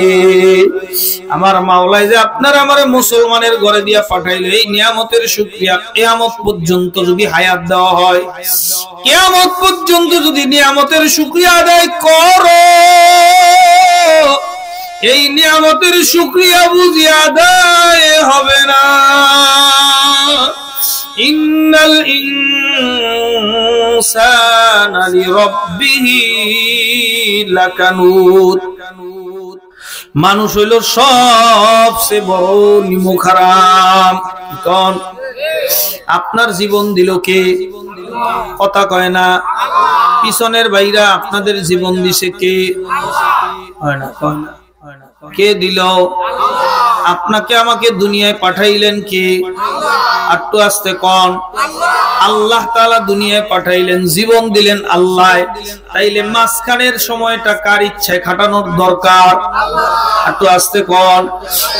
আমার মাওলাই যে আপনার আমারে মুসলমানের ঘরে দিয়া পাঠাইলো, এই নিয়ামতের শুকরিয়া কিয়ামত পর্যন্ত যদি হায়াত দেওয়া হয়, কিয়ামত পর্যন্ত যদি নিয়ামতের শুকরিয়া আদায় করো, এই নিয়ামতের শুকরিয়া বুঝি আদায় হবে না। ইন্নাল ইনসানা লিরাব্বিহি লাকানুত। মানুষ হইল সবচেয়ে বড় নিমুখারাম। কোন আপনার জীবন দিল কে? কথা কয় না। পিছনের ভাইরা আপনাদের জীবন দিছে কে? হয় না, কয় না। কে দিল? আপনাকে আমাকে দুনিয়ায় পাঠাইলেন কে? একটু আস্তে কোন। আল্লাহ তাআলা দুনিয়ায় পাঠাইলেন, জীবন দিলেন আল্লাহ। তাইলে মাঝখানের সময়টা কার ইচ্ছায় খাটানোর দরকার? একটু আস্তে কোন।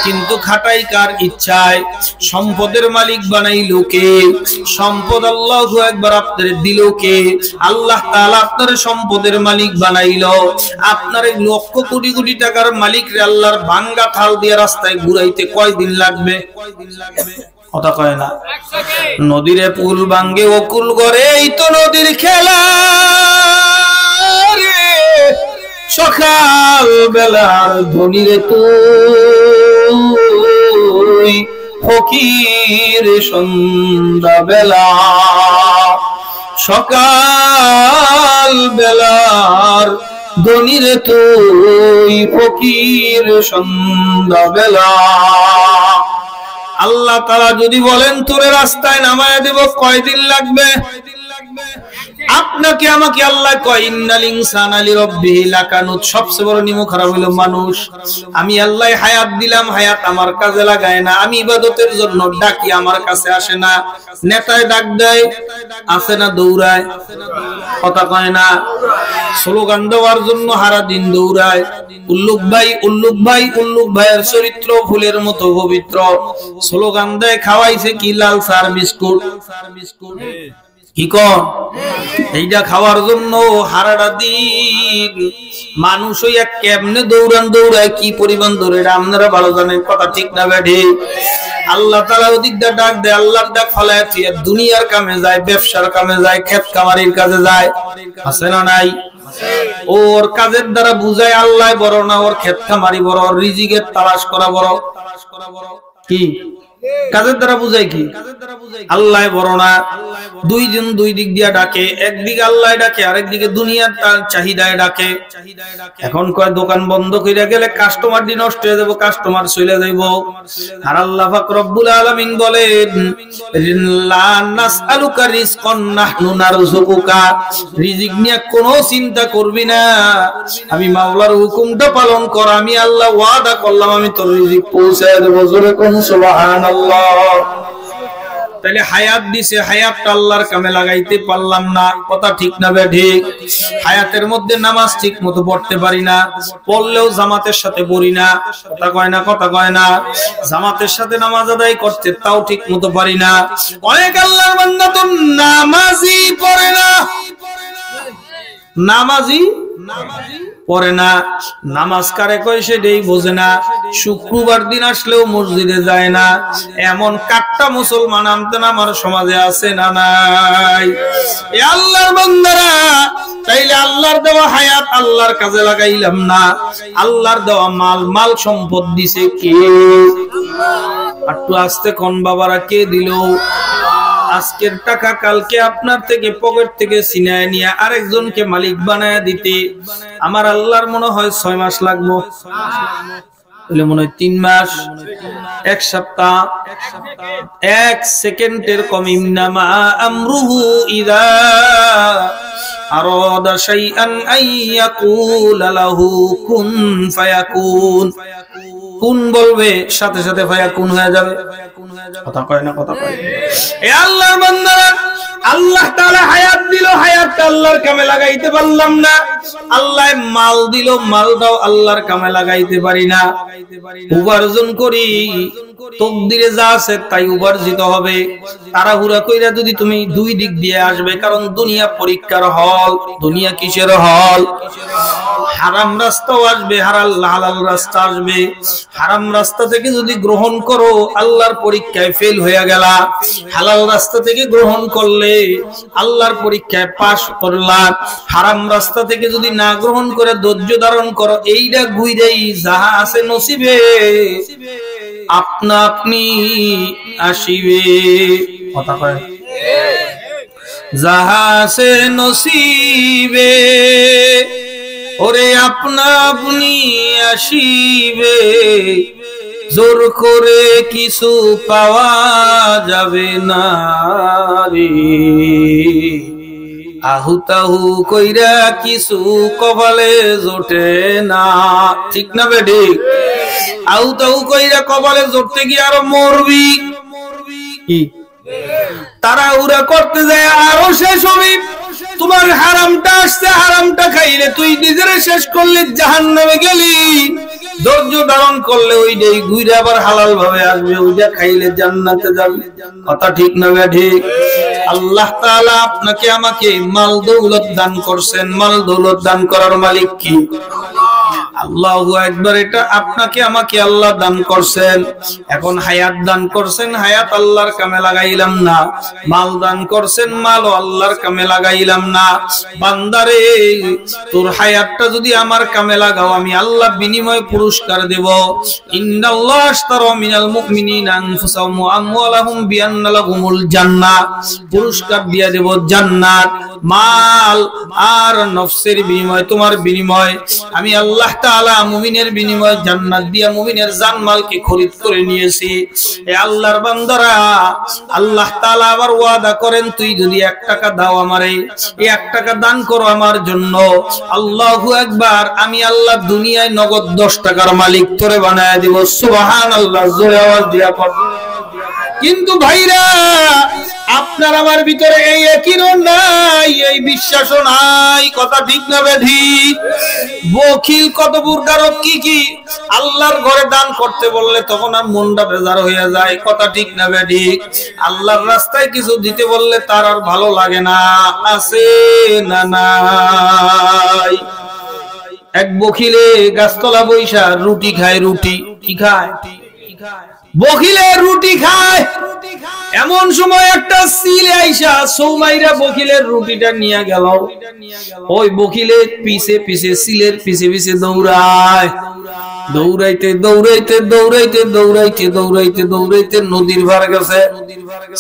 কিন্তু খাটাই কার ইচ্ছায়? সম্পদের মালিক বানাইলো কে? সম্পদ আল্লাহু আকবার আপনাদের দিল কে? আল্লাহ তাআলা আপনার সম্পদের মালিক বানাইলো। আপনার লক্ষ কোটি কোটি টাকার মালিক রে আল্লাহর ভাঙ্গা থাল দিয়ে রাস্তায় ঘুরাইতে কয়দিন লাগবে? কথা কয় না। নদীরে পুল ভাঙ্গে অকুল গড়ে, এই তো নদীর খেলা রে। সকাল বেলার ধনীরে তুই, ফকির সন্ধ্যা বেলা। সকাল বেলার ধনীরে তুই, ফকির সন্ধ্যা বেলা। আল্লাহ তাআলা যদি বলেন তোরে রাস্তায় নামায়া দেব, কয়দিন লাগবে? আপনাকে আমাকে আল্লাহ কয় ইন্নাল ইনসানা লিরাব্বিহি লাকানুত। সবচেয়ে বড় নিমক খারাপ হলো মানুষ। আমি আল্লাহ হায়াত দিলাম, হায়াত আমার কাজে লাগায় না। আমি ইবাদতের জন্য ডাকি, আমার কাছে আসে না। নেতায় ডাক দেয়, আসে না, দৌড়ায়। কথা কয় না। স্লোগান দেওয়ার জন্য হারা দিন দৌড়ায়। উল্লুক ভাই, উল্লুক ভাই, উল্লুক ভাইয়ের চরিত্র ফুলের মতো পবিত্র। স্লোগান দেয়, খাওয়াইছে কি? লাল সার বিস্কুট। কি কর? এইটা খাওয়ার জন্য হারাটা দিন মানুষ হইয়া কেমনে দৌড়ায়, কি পরিমাণ দৌড়ে আপনারা ভালো জানেন। কথা ঠিক না বেঠি? আল্লাহ তাআলা ওদিকটা ডাক দেয়, আল্লাহর ডাক ফলায় দুনিয়ার কামে যায়, ব্যবসার কামে যায়, ক্ষেত খামারির কাজে যায়। আছে না নাই? ওর কাজের দ্বারা বুঝায় আল্লাহ বড় না, ওর ক্ষেত খামারি বড়, ওর রিজিকের তালাশ করা বড়। কি কাজের দ্বারা বুঝায়? কি আল্লাহ বড় না? দুইজন দুই দিক দিয়া ডাকে, একদিকে আল্লাহ ডাকে, আরেকদিকে দুনিয়ার চাহিদায় ডাকে। এখন কয় দোকান বন্ধ কইরা গেলে কাস্টমার দি নষ্ট হয়ে যাবো, কাস্টমার চলে যাইব। আর আল্লাহ পাক রব্বুল আলামিন বলেন লা নাসআলুকা রিজকান নাহনু নারযুকুকা। রিজিক নিয়ে কোনো চিন্তা করবি না, আমি মাওলার হুকুমটা পালন কর। আমি আল্লাহ ওয়াদা করলাম আমি তোর রিজিক পৌঁছায় দেব। জোরে কোন সুবহানাল্লাহ। তাহলে হায়াত দিছে, হায়াতটা আল্লাহর কামে লাগাইতে পারলাম না। কথা ঠিক না ঠিক? হায়াতের মধ্যে নামাজ ঠিক মতো পড়তে পারি না, পড়লেও জামাতের সাথে পড়ি না। কথা কয় না, কথা কয় না। জামাতের সাথে নামাজ আদায় করতে তাও ঠিক মতো পারি না। অনেক আল্লাহর বান্দা তো নামাজই পড়ে না, নামাজই পড়ে না। নামাজ কারে কয় সেটাই বোঝে না। শুক্রবার দিন আসলেও মসজিদে যায় না। এমন কাট্টা মুসলমান আমতেন আমার সমাজে আছে না নাই? এ আল্লাহর বান্দারা, তাইলে আল্লাহর দেওয়া হায়াত আল্লাহর কাজে লাগাইলাম না। আল্লাহর দেওয়া মাল, মাল সম্পদ দিছে কে? একটু আস্তে কোন বাবারা, কে দিল? আজকের টাকা কালকে আপনার থেকে পকেট থেকে ছিনায় নিয়ে আরেকজনকে মালিক বানায় দিতে আমার আল্লাহর মনে হয় 6 মাস লাগবে, মনে হয় 3 মাস, 1 সপ্তাহ, 1 সেকেন্ডের কম। ইন্নামা আমরুহু ইযা আরাদা শাইআন আইয়াকুলা লাহু কুন ফায়াকুন। কোন বলবে সাথে সাথে ফায়াকুন হয়ে যাবে। কথা কয় না, কথা কয়। এ আল্লাহর বান্দারা, আল্লাহ তাআলা হায়াত দিল, হায়াতটা আল্লাহর কামে লাগাইতে পারলাম না। আল্লাহ মাল দিল, মালটাও আল্লাহর কামে লাগাইতে পারি না। উপার্জন করি, তকদিরে যা আছে তাই উপার্জিত হবে। তাড়াহুড়া কইরা যদি তুমি দুই দিক দিয়ে আসবে, কারণ দুনিয়া পরীক্ষার হল। দুনিয়া কিসের হল? হারাম রাস্তাও আসবে, হালাল রাস্তা আসবে। হারাম রাস্তা থেকে যদি গ্রহণ করো, আল্লাহর পরীক্ষায় ফেল হয়ে গেলা। হালাল রাস্তা থেকে গ্রহণ করলে আল্লাহর পরীক্ষায় পাস করলা। হারাম রাস্তা থেকে যদি না গ্রহণ করে ধৈর্য ধারণ করো, এইটা ঘুরেই যাহা আছে নসিবে আপনা আপনি আসিবে। কথা কয়, যাহা আছে নসিবে ওরে আপনা আপনি আসিবে। জোর করে কিছু পাওয়া যাবে না রে, আহুতাহু কইরা কিছু কপালে জোটে না। ঠিক না বেডি? আহুতাহু কইরা কপালে জোটতে গিয়ে আরো মরবি। কি তাড়াহুড়া করতে যায় আরো শেষ হবি। তোমার হারামটা আসছে, হারামটা খাইলে তুই নিজের শেষ করলে জাহান্নামে গেলি। ধৈর্য ধারণ করলে ওইটাই ঘুরে আবার হালাল ভাবে আসবে, ওইটা খাইলে জান্নাতে যাবে। কথা ঠিক না ঠিক? আল্লাহ তাআলা আপনাকে আমাকে মাল দৌলত দান করছেন। মাল দৌলত দান করার মালিক কি? আল্লাহু আকবার। এটা আপনাকে আমাকে আল্লাহ দান করছেন। এখন হায়াত দান করছেন, হায়াত আল্লাহর কামে লাগাইলাম না। মাল দান করছেন, মালও আল্লাহর কামে লাগাইলাম না। বান্দারে, তোর হায়াতটা যদি আমার কামে লাগাও, আমি আল্লাহ বিনিময়ে পুরস্কার দেব। ইন্নাল্লাহ আশতারা মিনাল মুমিনিনা আনফুসাহুম ওয়া আমওয়ালাহুম বিআন্না লাহুমুল জান্নাহ। পুরস্কার দিয়া দেব জান্নাত। মাল আর নফসের বিনিময়ে, তোমার বিনিময়ে আমি আল্লাহ তাআলা মুমিনের বিনিময়ে জান্নাত দিয়া মুমিনের জানমালকে খরিদ করে নিয়েছি। এ আল্লাহর বান্দারা, আল্লাহ তাআলা আবার ওয়াদা করেন, তুই যদি 1 টাকা দাও আমারে, এই 1 টাকা দান করো আমার জন্য, আল্লাহু আকবার, আমি আল্লাহ দুনিয়ায় নগদ 10 টাকার মালিক তোরে বানায় দিব। সুবহানাল্লাহ, জোরে আওয়াজ দিয়া পড়। কিন্তু ভাইরা, আপনার আমার ভিতরে এই ইয়াকিনও নাই, এই বিশ্বাসও নাই। কথা ঠিক না ঠিক? বখিল কত প্রকার, কি কি আল্লাহর ঘরে দান করতে বললে তখন আর মনটা বেজার হয়ে যায়। কথা ঠিক না ঠিক? আল্লাহর রাস্তায় কিছু দিতে বললে তার আর ভালো লাগে না। আছে না নাই? এক বখিলে গাছতলা বৈশা রুটি খায়। রুটি কি খায়? বখিলে রুটি খায়। এমন সময় একটা সিলে আইসা সৌমাইরা বখিলের রুটিটা নিয়ে গেল। ওই বখিলের পিছে পিছে, সিলের পিছে পিছে দৌড়ায়। দৌড়াইতে দৌড়াইতে দৌড়াইতে দৌড়াইতে দৌড়াইতে দৌড়াইতে নদীর ভার গেছে।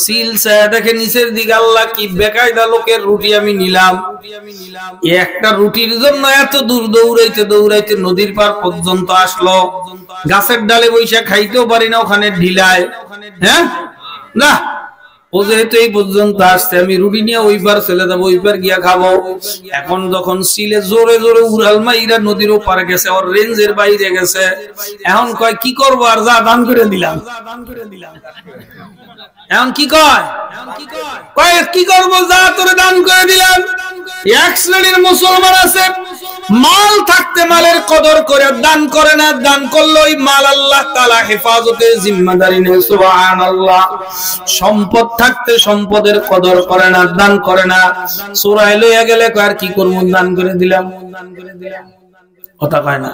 সিল ছায়া দেখে নিচের দিকে, আল্লাহ কি বেকায়দা লোকের রুটি আমি নিলাম। একটা রুটির জন্য এত দূর দৌড়াইতে দৌড়াইতে নদীর পার পর্যন্ত আসলো। গাছের ডালে বৈশা খাইতেও পারি না, ওখানে ঢিলায়। হ্যাঁ না, ও যেহেতু এই পর্যন্ত আসছে, আমি রুটি নিয়ে ওই পার চলে যাবো, ওই পার গিয়া খাবো। এখন যখন সিলে জোরে জোরে উড়াল মাইরা নদীর ওপারে গেছে, ওর রেঞ্জের বাইরে গেছে। এখন কয় কি করবো, আর যা দান করে দিলাম। এখন কি কয়, কি করবো, যা তোরে দান করে দিলাম। এক শ্রেণীর মুসলমান আছে, মাল থাকতে মালের কদর করে দান করে না। দান করলে ওই মাল আল্লাহ তাআলা হেফাজতের জিম্মাদারি নেয়। সুবহানাল্লাহ। সম্পদ থাকতে সম্পদের কদর করে না, দান করে না। চোরাই লইয়া গেলে আর কি করবো, দান করে দিলাম। কথা কয় না?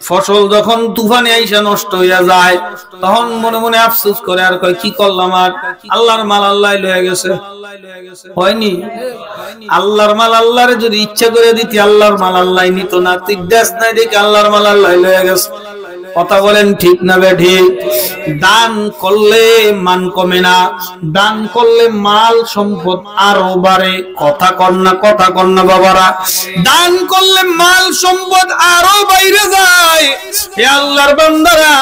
ফসল যখন তুফানে আইসা নষ্ট হইয়া যায়, তখন মনে মনে আফসোস করে, আর কয় কি করলাম, আর আল্লাহর মাল আল্লাহ লয়ে গেছে। হয়নি? আল্লাহর মাল আল্লাহরে যদি ইচ্ছা করে দিতি, আল্লাহর মাল আল্লাহ নিত না। তুই দেশ নাই দেখে আল্লাহর মাল আল্লাহ লয়ে গেছে। কথা বলেন ঠিক না ঠিক? দান করলে মান কমে না, দান করলে মাল সম্পদ আরো বাড়ে। কথা কর না বাবারা? দান করলে মাল সম্পদ আরো বাইরে যায়। হে আল্লাহর বান্দারা,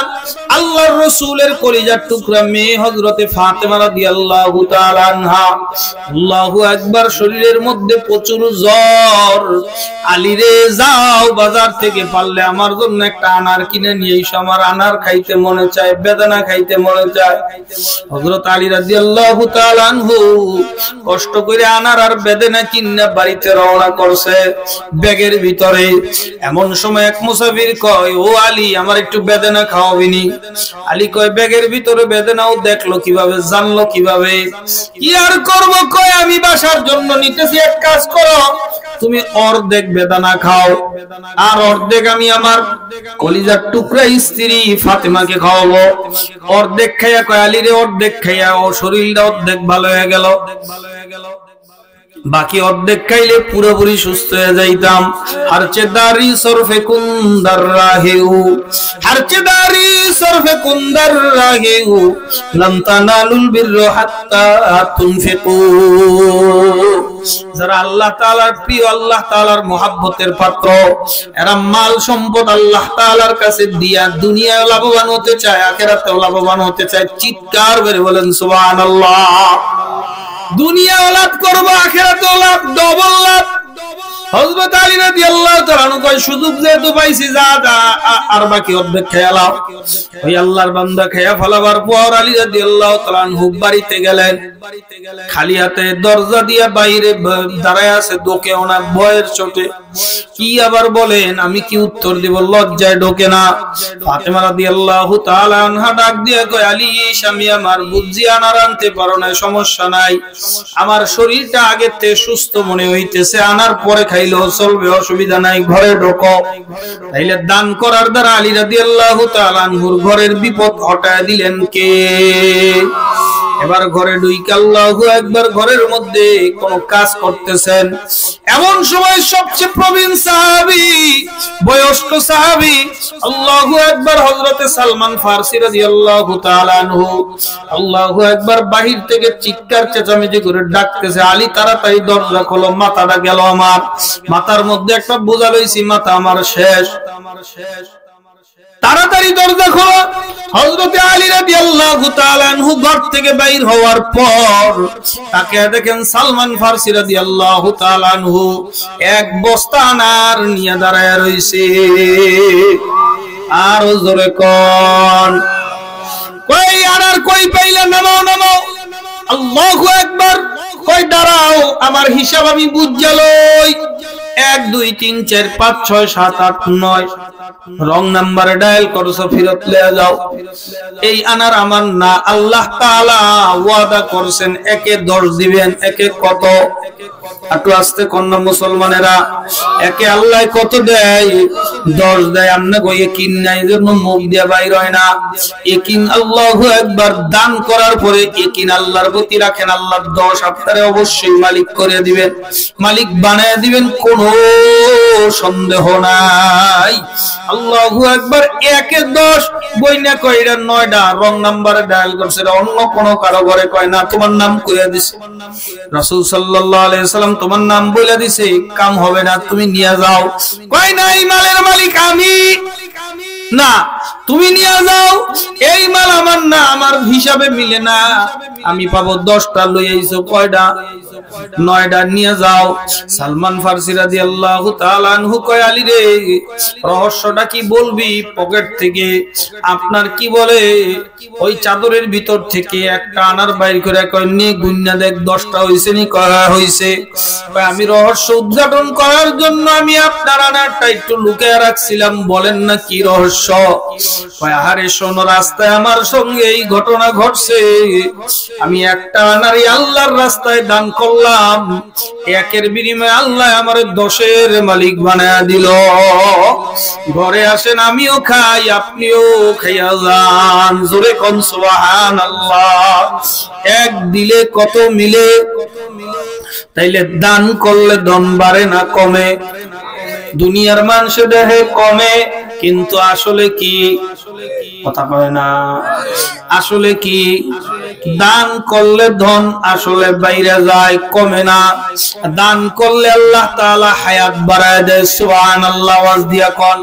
আল্লাহর রাসূলের কলিজার টুকরা মেয়ে হযরতে ফাতেমা রাদিয়াল্লাহু তাআলা আনহা, আল্লাহু আকবার, শরীরের মধ্যে প্রচুর জ্বর। আলী রে, যাও বাজার থেকে পারলে আমার জন্য একটা আনার কিনে নিয়ে এসো, আমার আনার খাইতে মনে চায়, বেদানা খাইতে মনে চায়। হযরত আলী রাদিয়াল্লাহু তাআলা আনহু কষ্ট করে আনার আর বেদানা কিনে বাড়িতে রওনা করছে ব্যাগের ভিতরে। এমন সময় এক মুসাফির কয়, ও আলী, আমার একটু বেদানা খাওয়াবিনি? আলী কয়, ব্যাগের ভিতরে বেদানাও দেখলো কিভাবে, জানলো কিভাবে? কি আর করব, কয় আমি বাসার জন্য নিতেছি, এক কাজ করো, তুমি অর্ধেক বেদানা খাও, আর অর্ধেক আমি আমার কলিজার টুকরা স্ত্রী ফাতেমাকে খাওয়াবো। অর্ধেক খাইয়া কয়, আলী রে, অর্ধেক খাইয়া ও শরীরটা অর্ধেক ভালো হয়ে গেল, বাকি অর্ধেক খাইলে পুরোপুরি সুস্থ হয়ে যাইতাম। হারচেদারি সরফে কুন্দার রাহেউ, হারচেদারি সরফে কুন্দার রাহেউ, লাম তানালুল বিররা হাত্তা তুনফিকু। যারা আল্লাহ তাআলার প্রিয়, আল্লাহ তাআলার মহব্বতের পাত্র, এরা মাল সম্পদ আল্লাহ তাআলার কাছে দিয়া দুনিয়ায় লাভবান হতে চায়, আখিরাতেও লাভবান হতে চায়। চিৎকার করে বলেন সুবহানাল্লাহ। দুনিয়া লাভ করবো, আখিরাতেও লাভ, ডবল লাভ। হযরত আলী রাদিয়াল্লাহু তাআলা আনহু কয় সুযোগ যেহেতু পাইছি, যা আর বাকি অর্ধেক খেয়ালাও। ওই আল্লাহর বান্দা খেয়া ফেলাবার পর আলী রাদিয়াল্লাহু তাআলা আনহু বাড়িতে গেলেন। খালি হাতে দরজা দিয়া বাইরে দাঁড়ায় আছে, ঢোকে না ভয়ের চোটে। কি আবার বলেন, আমি কি উত্তর দিব, লজ্জায় ঢোকে না। ফাতেমা রাদিয়াল্লাহু তাআলা আনহা ডাক দিয়া কয়, আলী স্বামী আমার, বুঝি আনার আনতে পারো না, সমস্যা নাই, আমার শরীরটা আগের থেকে সুস্থ মনে হইতেছে, আনার পরে খাইলেও চলবে, অসুবিধা নাই, ঘরে ঢোকো। তাইলে দান করার দ্বারা আলী রাদিয়াল্লাহু তাআলা আনহুর ঘরের বিপদ হটায় দিলেন কে? এবার ঘরে ঢুইকা আল্লাহু আকবার, ঘরের মধ্যে কোন কাজ করতেছেন, এমন সময় সবচেয়ে প্রবীণ সাহাবী, বয়স্ক সাহাবী, আল্লাহু আকবার, হযরতে সালমান ফারসি রাদিয়াল্লাহু তাআলা আনহু, আল্লাহু আকবার, বাহির থেকে চিৎকার চেঁচামেচি করে ডাকতেছে, আলী তাড়াতাড়ি দরজা খোলো, মাথাটা গেল আমার, মাথার মধ্যে একটা বোঝা লইছি, মাথা আমার শেষ, তাড়াতাড়ি দরজা খোলো। হযরতে আলী রাদিয়াল্লাহু তাআলা আনহু ঘর থেকে বাইর হওয়ার পর তাকে দেখেন সালমান ফারসি রাদিয়াল্লাহু তাআলা আনহু এক বস্তা আনার নিয়ে দাঁড়ায় রইছে। আর জোরে কোন, কই আনার কই পাইলা, নামাও নামাও, আল্লাহু আকবার, কই দাঁড়াও, আমার হিসাব আমি বুঝা লই, 1 2 3 4 5 6 7 8 9, রং নাম্বারে ডায়াল করছো, ফেরত লয়ে যাও। এই আনার আমার না, আল্লাহ তাআলা ওয়াদা করছেন একে 10 দিবেন। একে কত? একটু আস্তে কন্যা মুসলমানেরা, একে আল্লাহ কত দেয়? 10 দেয়। আমনে কই কিন নাই জন্য মুখ দিয়া বাইর হয় না। একিন আল্লাহু আকবার, দান করার পরে একিন আল্লাহর প্রতি রাখেন, আল্লাহর 10 আপনারে অবশ্যই মালিক করে দিবেন, মালিক বানায় দিবেন, কোনো সন্দেহ নাই। আল্লাহু আকবার, একে 10 বইনা কইরা 9টা রং নাম্বারে ডায়াল করছে, অন্য কোন কারো ঘরে কয় না, তোমার নাম কইয়া দিছে রাসূল সাল্লাল্লাহু আলাইহি ওয়াসাল্লাম, তোমার নাম বইলা দিছে, কাম হবে না, তুমি নিয়ে যাও। কয় না, এই মালের মালিক আমি না, তুমি নিয়ে যাও, এই মাল আমার না, আমার হিসাবে মিলে না, আমি পাবো 10টা, লই আইছো কয়টা? 9টা, নিয়ে যাও। সালমান ফারসি রাদিয়াল্লাহু তাআলা আনহু কয়, আলী রে, রহস্যটা কি বলবি? পকেট থেকে আপনার কি বলে ওই চাদরের ভিতর থেকে একটা আনার বাইর করে কয়, নে গুন্না দেখ 10টা হইছে নি? কয় হইছে। কয়, আমি রহস্য উদ্ঘাটন করার জন্য আমি আপনার আনারটা একটু লুকিয়ে রাখছিলাম, বলেন না কি রহস্য? কয়, আরে শোনো, রাস্তায় আমার সঙ্গে এই ঘটনা ঘটছে, আমি একটা আনারই আল্লাহর রাস্তায় দান করলাম, একের বিনিময়ে আল্লাহ আমার 10-এর মালিক বানায়া দিল। ঘরে আসেন, আমিও খাই, আপনিও খাইয়া যান। জোরে কোন সুবহানাল্লাহ। এক দিলে কত মিলে। তাইলে দান করলে ধন বাড়ে না কমে? দুনিয়ার মানুষে দেখে কমে, কিন্তু আসলে কি? কথা কয় না। আসলে কি? দান করলে ধন আসলে বাইরে যায়, কমে না। দান করলে আল্লাহ তাআলা হায়াত বাড়ায় দেয়। সুবহানাল্লাহ। ওয়াজ দিয়া কোন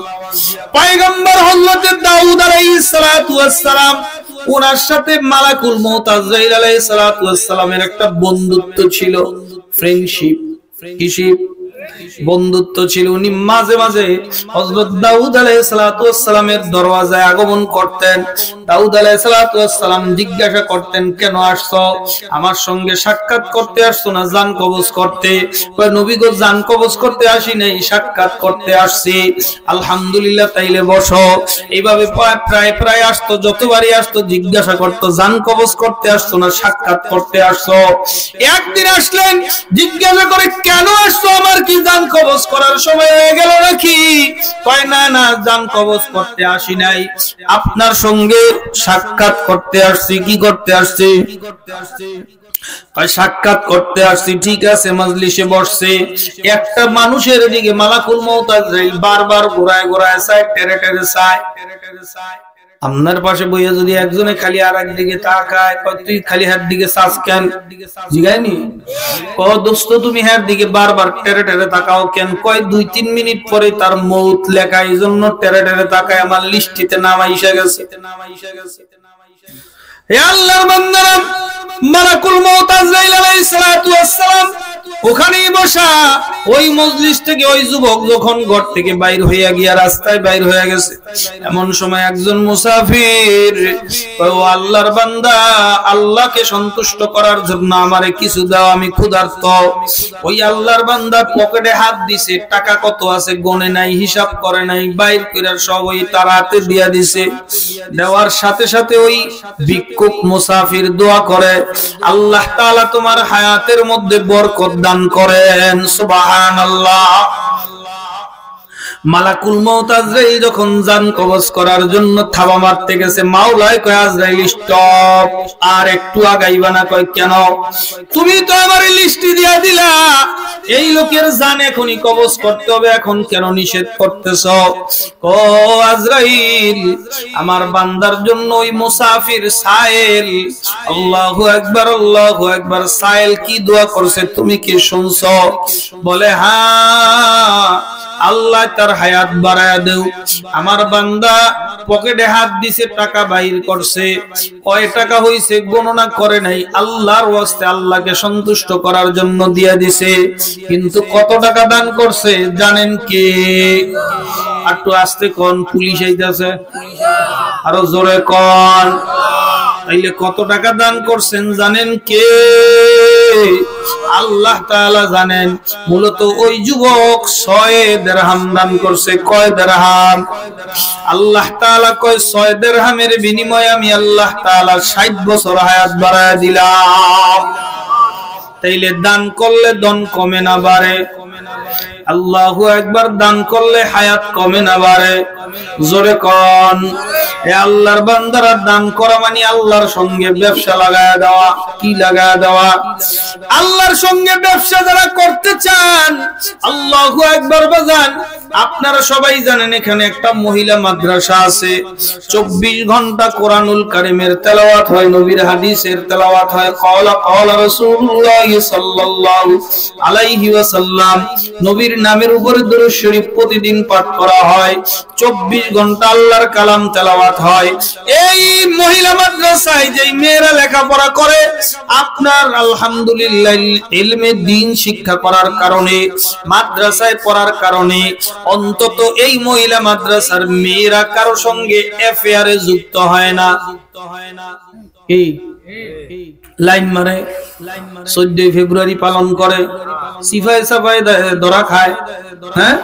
পয়গম্বর হযরত দাউদ আলাইহিস সালাতু ওয়াস সালাম, ওনার সাথে মালাকুল মউত আজরাইল আলাইহিস সালাতু ওয়াস সালামের একটা বন্ধুত্ব ছিল, ফ্রেন্ডশিপ, কিশিপ, বন্ধুত্ব ছিল। উনি মাঝে মাঝে হযরত দাউদ আলাইহিস সালাতু ওয়াস সালামের দরওয়াজায় আগমন করতেন। দাউদ আলাইহিস সালাতু ওয়াস সালাম জিজ্ঞাসা করতেন, কেন আসছো? আমার সঙ্গে সাক্ষাৎ করতে আসছো না জান কবজ করতে? কয়, নবী গো, জান কবজ করতে আসি নাই, সাক্ষাৎ করতে আসছি। আলহামদুলিল্লাহ, তাইলে বসো। এইভাবে প্রায় আসতো, যতবারই আসতো জিজ্ঞাসা করতো, জান কবজ করতে আসছো না সাক্ষাৎ করতে আসছো? একদিন আসলেন, জিজ্ঞাসা করে, কেন আসছো? আমার কি জান কবজ করার সময় হয়ে গেল নাকি? কয়, না না, জান কবজ করতে আসি নাই, আপনার সঙ্গে সাক্ষাৎ করতে আসছি। কি করতে আসছি? সাক্ষাৎ করতে আসছি। ঠিক আছে, মজলিসে বসছে। একটা মানুষের দিকে মালাকুল মউত আজরাইল বারবার ঘোরায় ঘোরায় চায়, টেরে টেরে চায়। আপনার পাশে বইয়া যদি একজনে খালি আর একদিকে তাকায়, তুই খালি হাত দিকে চাস কেন? জিগায়নি? ও দোস্ত তুমি হ্যার দিকে বারবার টেরে টেরে তাকাও কেন? কয় 2-3 মিনিট পরে তার মৌত লেখা, এই জন্য টেরে টেরে তাকায়, আমার লিস্টিতে নাম আইসা গেছে। হে আল্লাহর বান্দারা, মালাকুল মউত আজরাইল আলাইহিস সালাতু ওয়াস সালাম ওখানেই বসা। ওই মজলিস থেকে ওই যুবক যখন ঘর থেকে বাইর হইয়া গিয়া রাস্তায় বাইর হইয়া গেছে, এমন সময় একজন মুসাফির, ও আল্লাহর বান্দা, আল্লাহকে সন্তুষ্ট করার জন্য আমারে কিছু দাও, আমি ক্ষুধার্ত। ওই আল্লাহর বান্দা পকেটে হাত দিছে, টাকা কত আছে গনে নাই, হিসাব করে নাই, বাইর কইরা সব ওই তার হাতে দিয়া দিছে। দেওয়ার সাথে সাথে ওই ভিক্ষুক মুসাফির দোয়া করে, আল্লাহ তাআলা তোমার হায়াতের মধ্যে বরকত দান করেন। সুবহানাল্লাহ। মালাকুল মউত আজরাইল যখন জান কবজ করার জন্য থাবা মারতে গেছে, মাওলায় কয় আজরাইল স্টপ, আর একটু আগাইবা না। কয় কেন? তুমি তো আমার লিস্টি দিয়া দিলা, এই লোকের জান এখনই কবজ করতে হবে, এখন কেন নিষেধ করতেছো? ও আজরাইল, আমার বান্দার জন্য ওই মুসাফির সাইল, আল্লাহু আকবার আল্লাহু আকবার, সাইল কি দোয়া করছে তুমি কি শুনছো? বলে হ্যাঁ, আল্লাহ তার হায়াত বাড়ায়া দেও। আমার বান্দা পকেটে হাত দিছে, টাকা বাইর করছে, কয় টাকা হইছে গণনা করে নাই, আল্লাহর ওয়াস্তে আল্লাহকে সন্তুষ্ট করার জন্য দিয়া দিছে। কিন্তু কত টাকা দান করছে জানেন কি? একটু আস্তে কোন, পুলিশ আইতাছে, আরো জোরে কোন। তাইলে কত টাকা দান করছেন জানেন কে? আল্লাহ তাআলা জানেন। মূলত ওই যুবক 6 দিরহাম দান করছে। কয় দিরহাম? আল্লাহ তাআলা কয় 6 দিরহামের বিনিময়ে আমি আল্লাহ তাআলা 60 বছর হায়াত বাড়ায় দিলাম। তাইলে দান করলে ধন কমে না বাড়ে? আল্লাহু আকবার। দান করলে হায়াত কমে না বাড়ে? জোরে কোন। হে আল্লাহর বান্দারা, দান করা মানে আল্লাহর সঙ্গে ব্যবসা লাগায়া দেওয়া। কি লাগায়া দেওয়া? আল্লাহর সঙ্গে ব্যবসা যারা করতে চান, আল্লাহু আকবার বাজান, আপনারা সবাই জানেন এখানে একটা মহিলা মাদ্রাসা আছে। 24 ঘন্টা কোরআনুল কারীমের তেলাওয়াত হয়, নবীর হাদিসের তেলাওয়াত হয়। ক্বালা রাসূলুল্লাহ সাল্লাল্লাহু আলাইহি ওয়াসাল্লাম, নবীর নামের উপরে দরুদ শরীফ প্রতিদিন পাঠ করা হয়। 24 ঘন্টা আল্লাহর কালাম তেলাওয়াত হয়। এই মহিলা মাদ্রাসায় যেই মেয়েরা লেখাপড়া করে, আপনার আলহামদুলিল্লাহ ইলমে দ্বীন শিক্ষা করার কারণে, মাদ্রাসায় পড়ার কারণে, অন্তত এই মহিলা মাদ্রাসার মেয়েরা কারো সঙ্গে অ্যাফেয়ারে যুক্ত হয় না। এই লাইন মারে, 14 ফেব্রুয়ারি পালন করে, সিফায় সাফায় ধরা খায়। হ্যাঁ,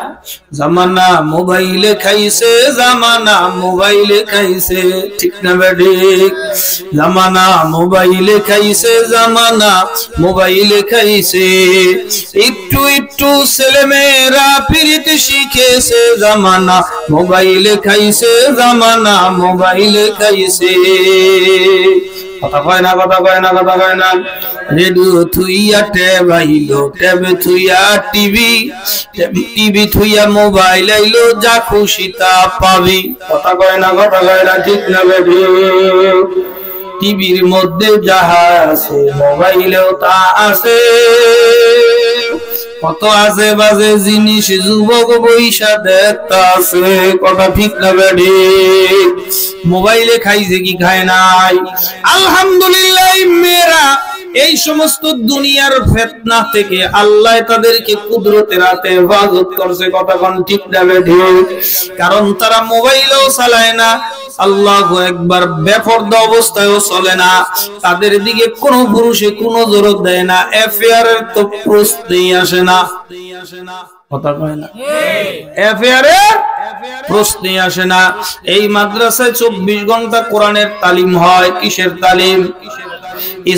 জামানা মোবাইলে খাইছে, জামানা মোবাইলে খাইছে, ঠিক না বেঠিক? জামানা মোবাইলে খাইছে, জামানা মোবাইলে খাইছে, একটু একটু ছেলে মেয়েরা ফিরিতে শিখেছে, জামানা মোবাইলে খাইছে, জামানা মোবাইলে খাইছে। কথা কয় না, কথা কয় না, কথা কয় না। রেডিও থুইয়া ট্যাব আইলো, ট্যাবে থুইয়া টিভি, টিভি থুইয়া মোবাইল আইলো, যা খুশি তা পাবি। কথা কয় না, কথা কয় না, ঠিক না বেবি? টিভির মধ্যে যাহা আছে মোবাইলেও তা আছে। কত আজে বাজে জিনিস যুবক বৈশা দেখতা আছে। কথা ঠিক না বেডি? মোবাইলে খাইছে কি খায় নাই? আলহামদুলিল্লাহ, মেয়েরা এই সমস্ত দুনিয়ার ফিতনা থেকে আল্লাহ তাদেরকে কুদরতের হাতে হেফাজত করছে। কথা কোন ঠিক না বেডি? কারণ তারা মোবাইলও চালায় না, আল্লাহু আকবার, বেপরদা অবস্থায়ও চলে না, তাদের দিকে কোনো পুরুষে কোনো জোর দেয় না, অ্যাফেয়ারের তো প্রশ্নই আসে না। কথা কয় না, অ্যাফেয়ারের প্রশ্নই আসে না। এই মাদ্রাসায় 24 ঘন্টা কোরআনের তালিম হয়। কিসের তালিম?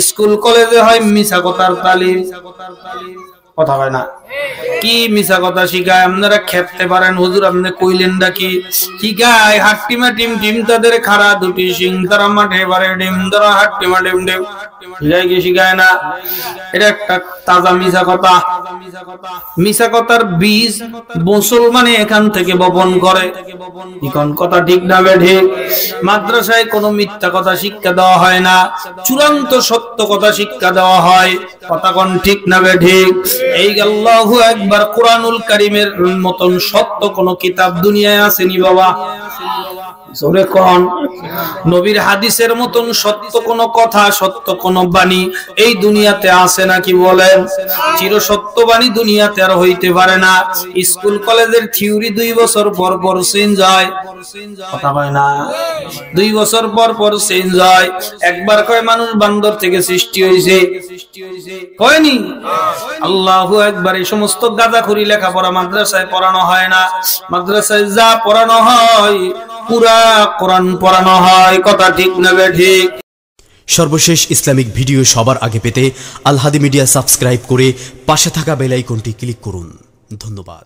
স্কুল কলেজে হয় মিছা কথার তালিম। কথা হয় না? কি মিছা কথা শিখায়? আপনারা খেতে পারেন, হুজুর আপনি কইলেন নাকি? শিখায় হাট্টিমা টিম টিম, তাদের খাড়া দুটি সিং, তারা মাঠে পারে ডিম, তারা হাট্টিমা ডিম ডিম। শিখায় কি শিখায় না? এটা একটা তাজা মিছা কথা। মিছা কথার বীজ মুসলমানে এখান থেকে বপন করে। এখন কথা ঠিক না বেঠিক? মাদ্রাসায় কোনো মিথ্যা কথা শিক্ষা দেওয়া হয় না, চূড়ান্ত সত্য কথা শিক্ষা দেওয়া হয়। কথা কোন ঠিক না বেঠিক? এই আল্লাহু আকবার, কোরআনুল কারীমের মতন সত্য কোন কিতাব দুনিয়ায় আসেনি বাবা। জোরে কোন? নবীর হাদিসের মতন সত্য কোন কথা, সত্য কোন বাণী এই দুনিয়াতে আছে নাকি বলেন? চির সত্য বাণী দুনিয়াতে আর হইতে পারে না। স্কুল কলেজের থিওরি 2 বছর পর পর চেঞ্জ হয়। কথা কয় না? 2 বছর পর পর চেঞ্জ হয়। একবার কয় মানুষ বান্দর থেকে সৃষ্টি হয়েছে, কয়নি? আল্লাহু আকবার। এই সমস্ত গাঁজাখুরি লেখাপড়া মাদ্রাসায় পড়ানো হয় না। মাদ্রাসায় যা পড়ানো হয় পুরা কোরআন পড়ানো হয়। কথা ঠিক না বেঠিক? সর্বশেষ ইসলামিক ভিডিও সবার আগে পেতে আল হাদি মিডিয়া সাবস্ক্রাইব করে পাশে থাকা বেল আইকনটি ক্লিক করুন। ধন্যবাদ।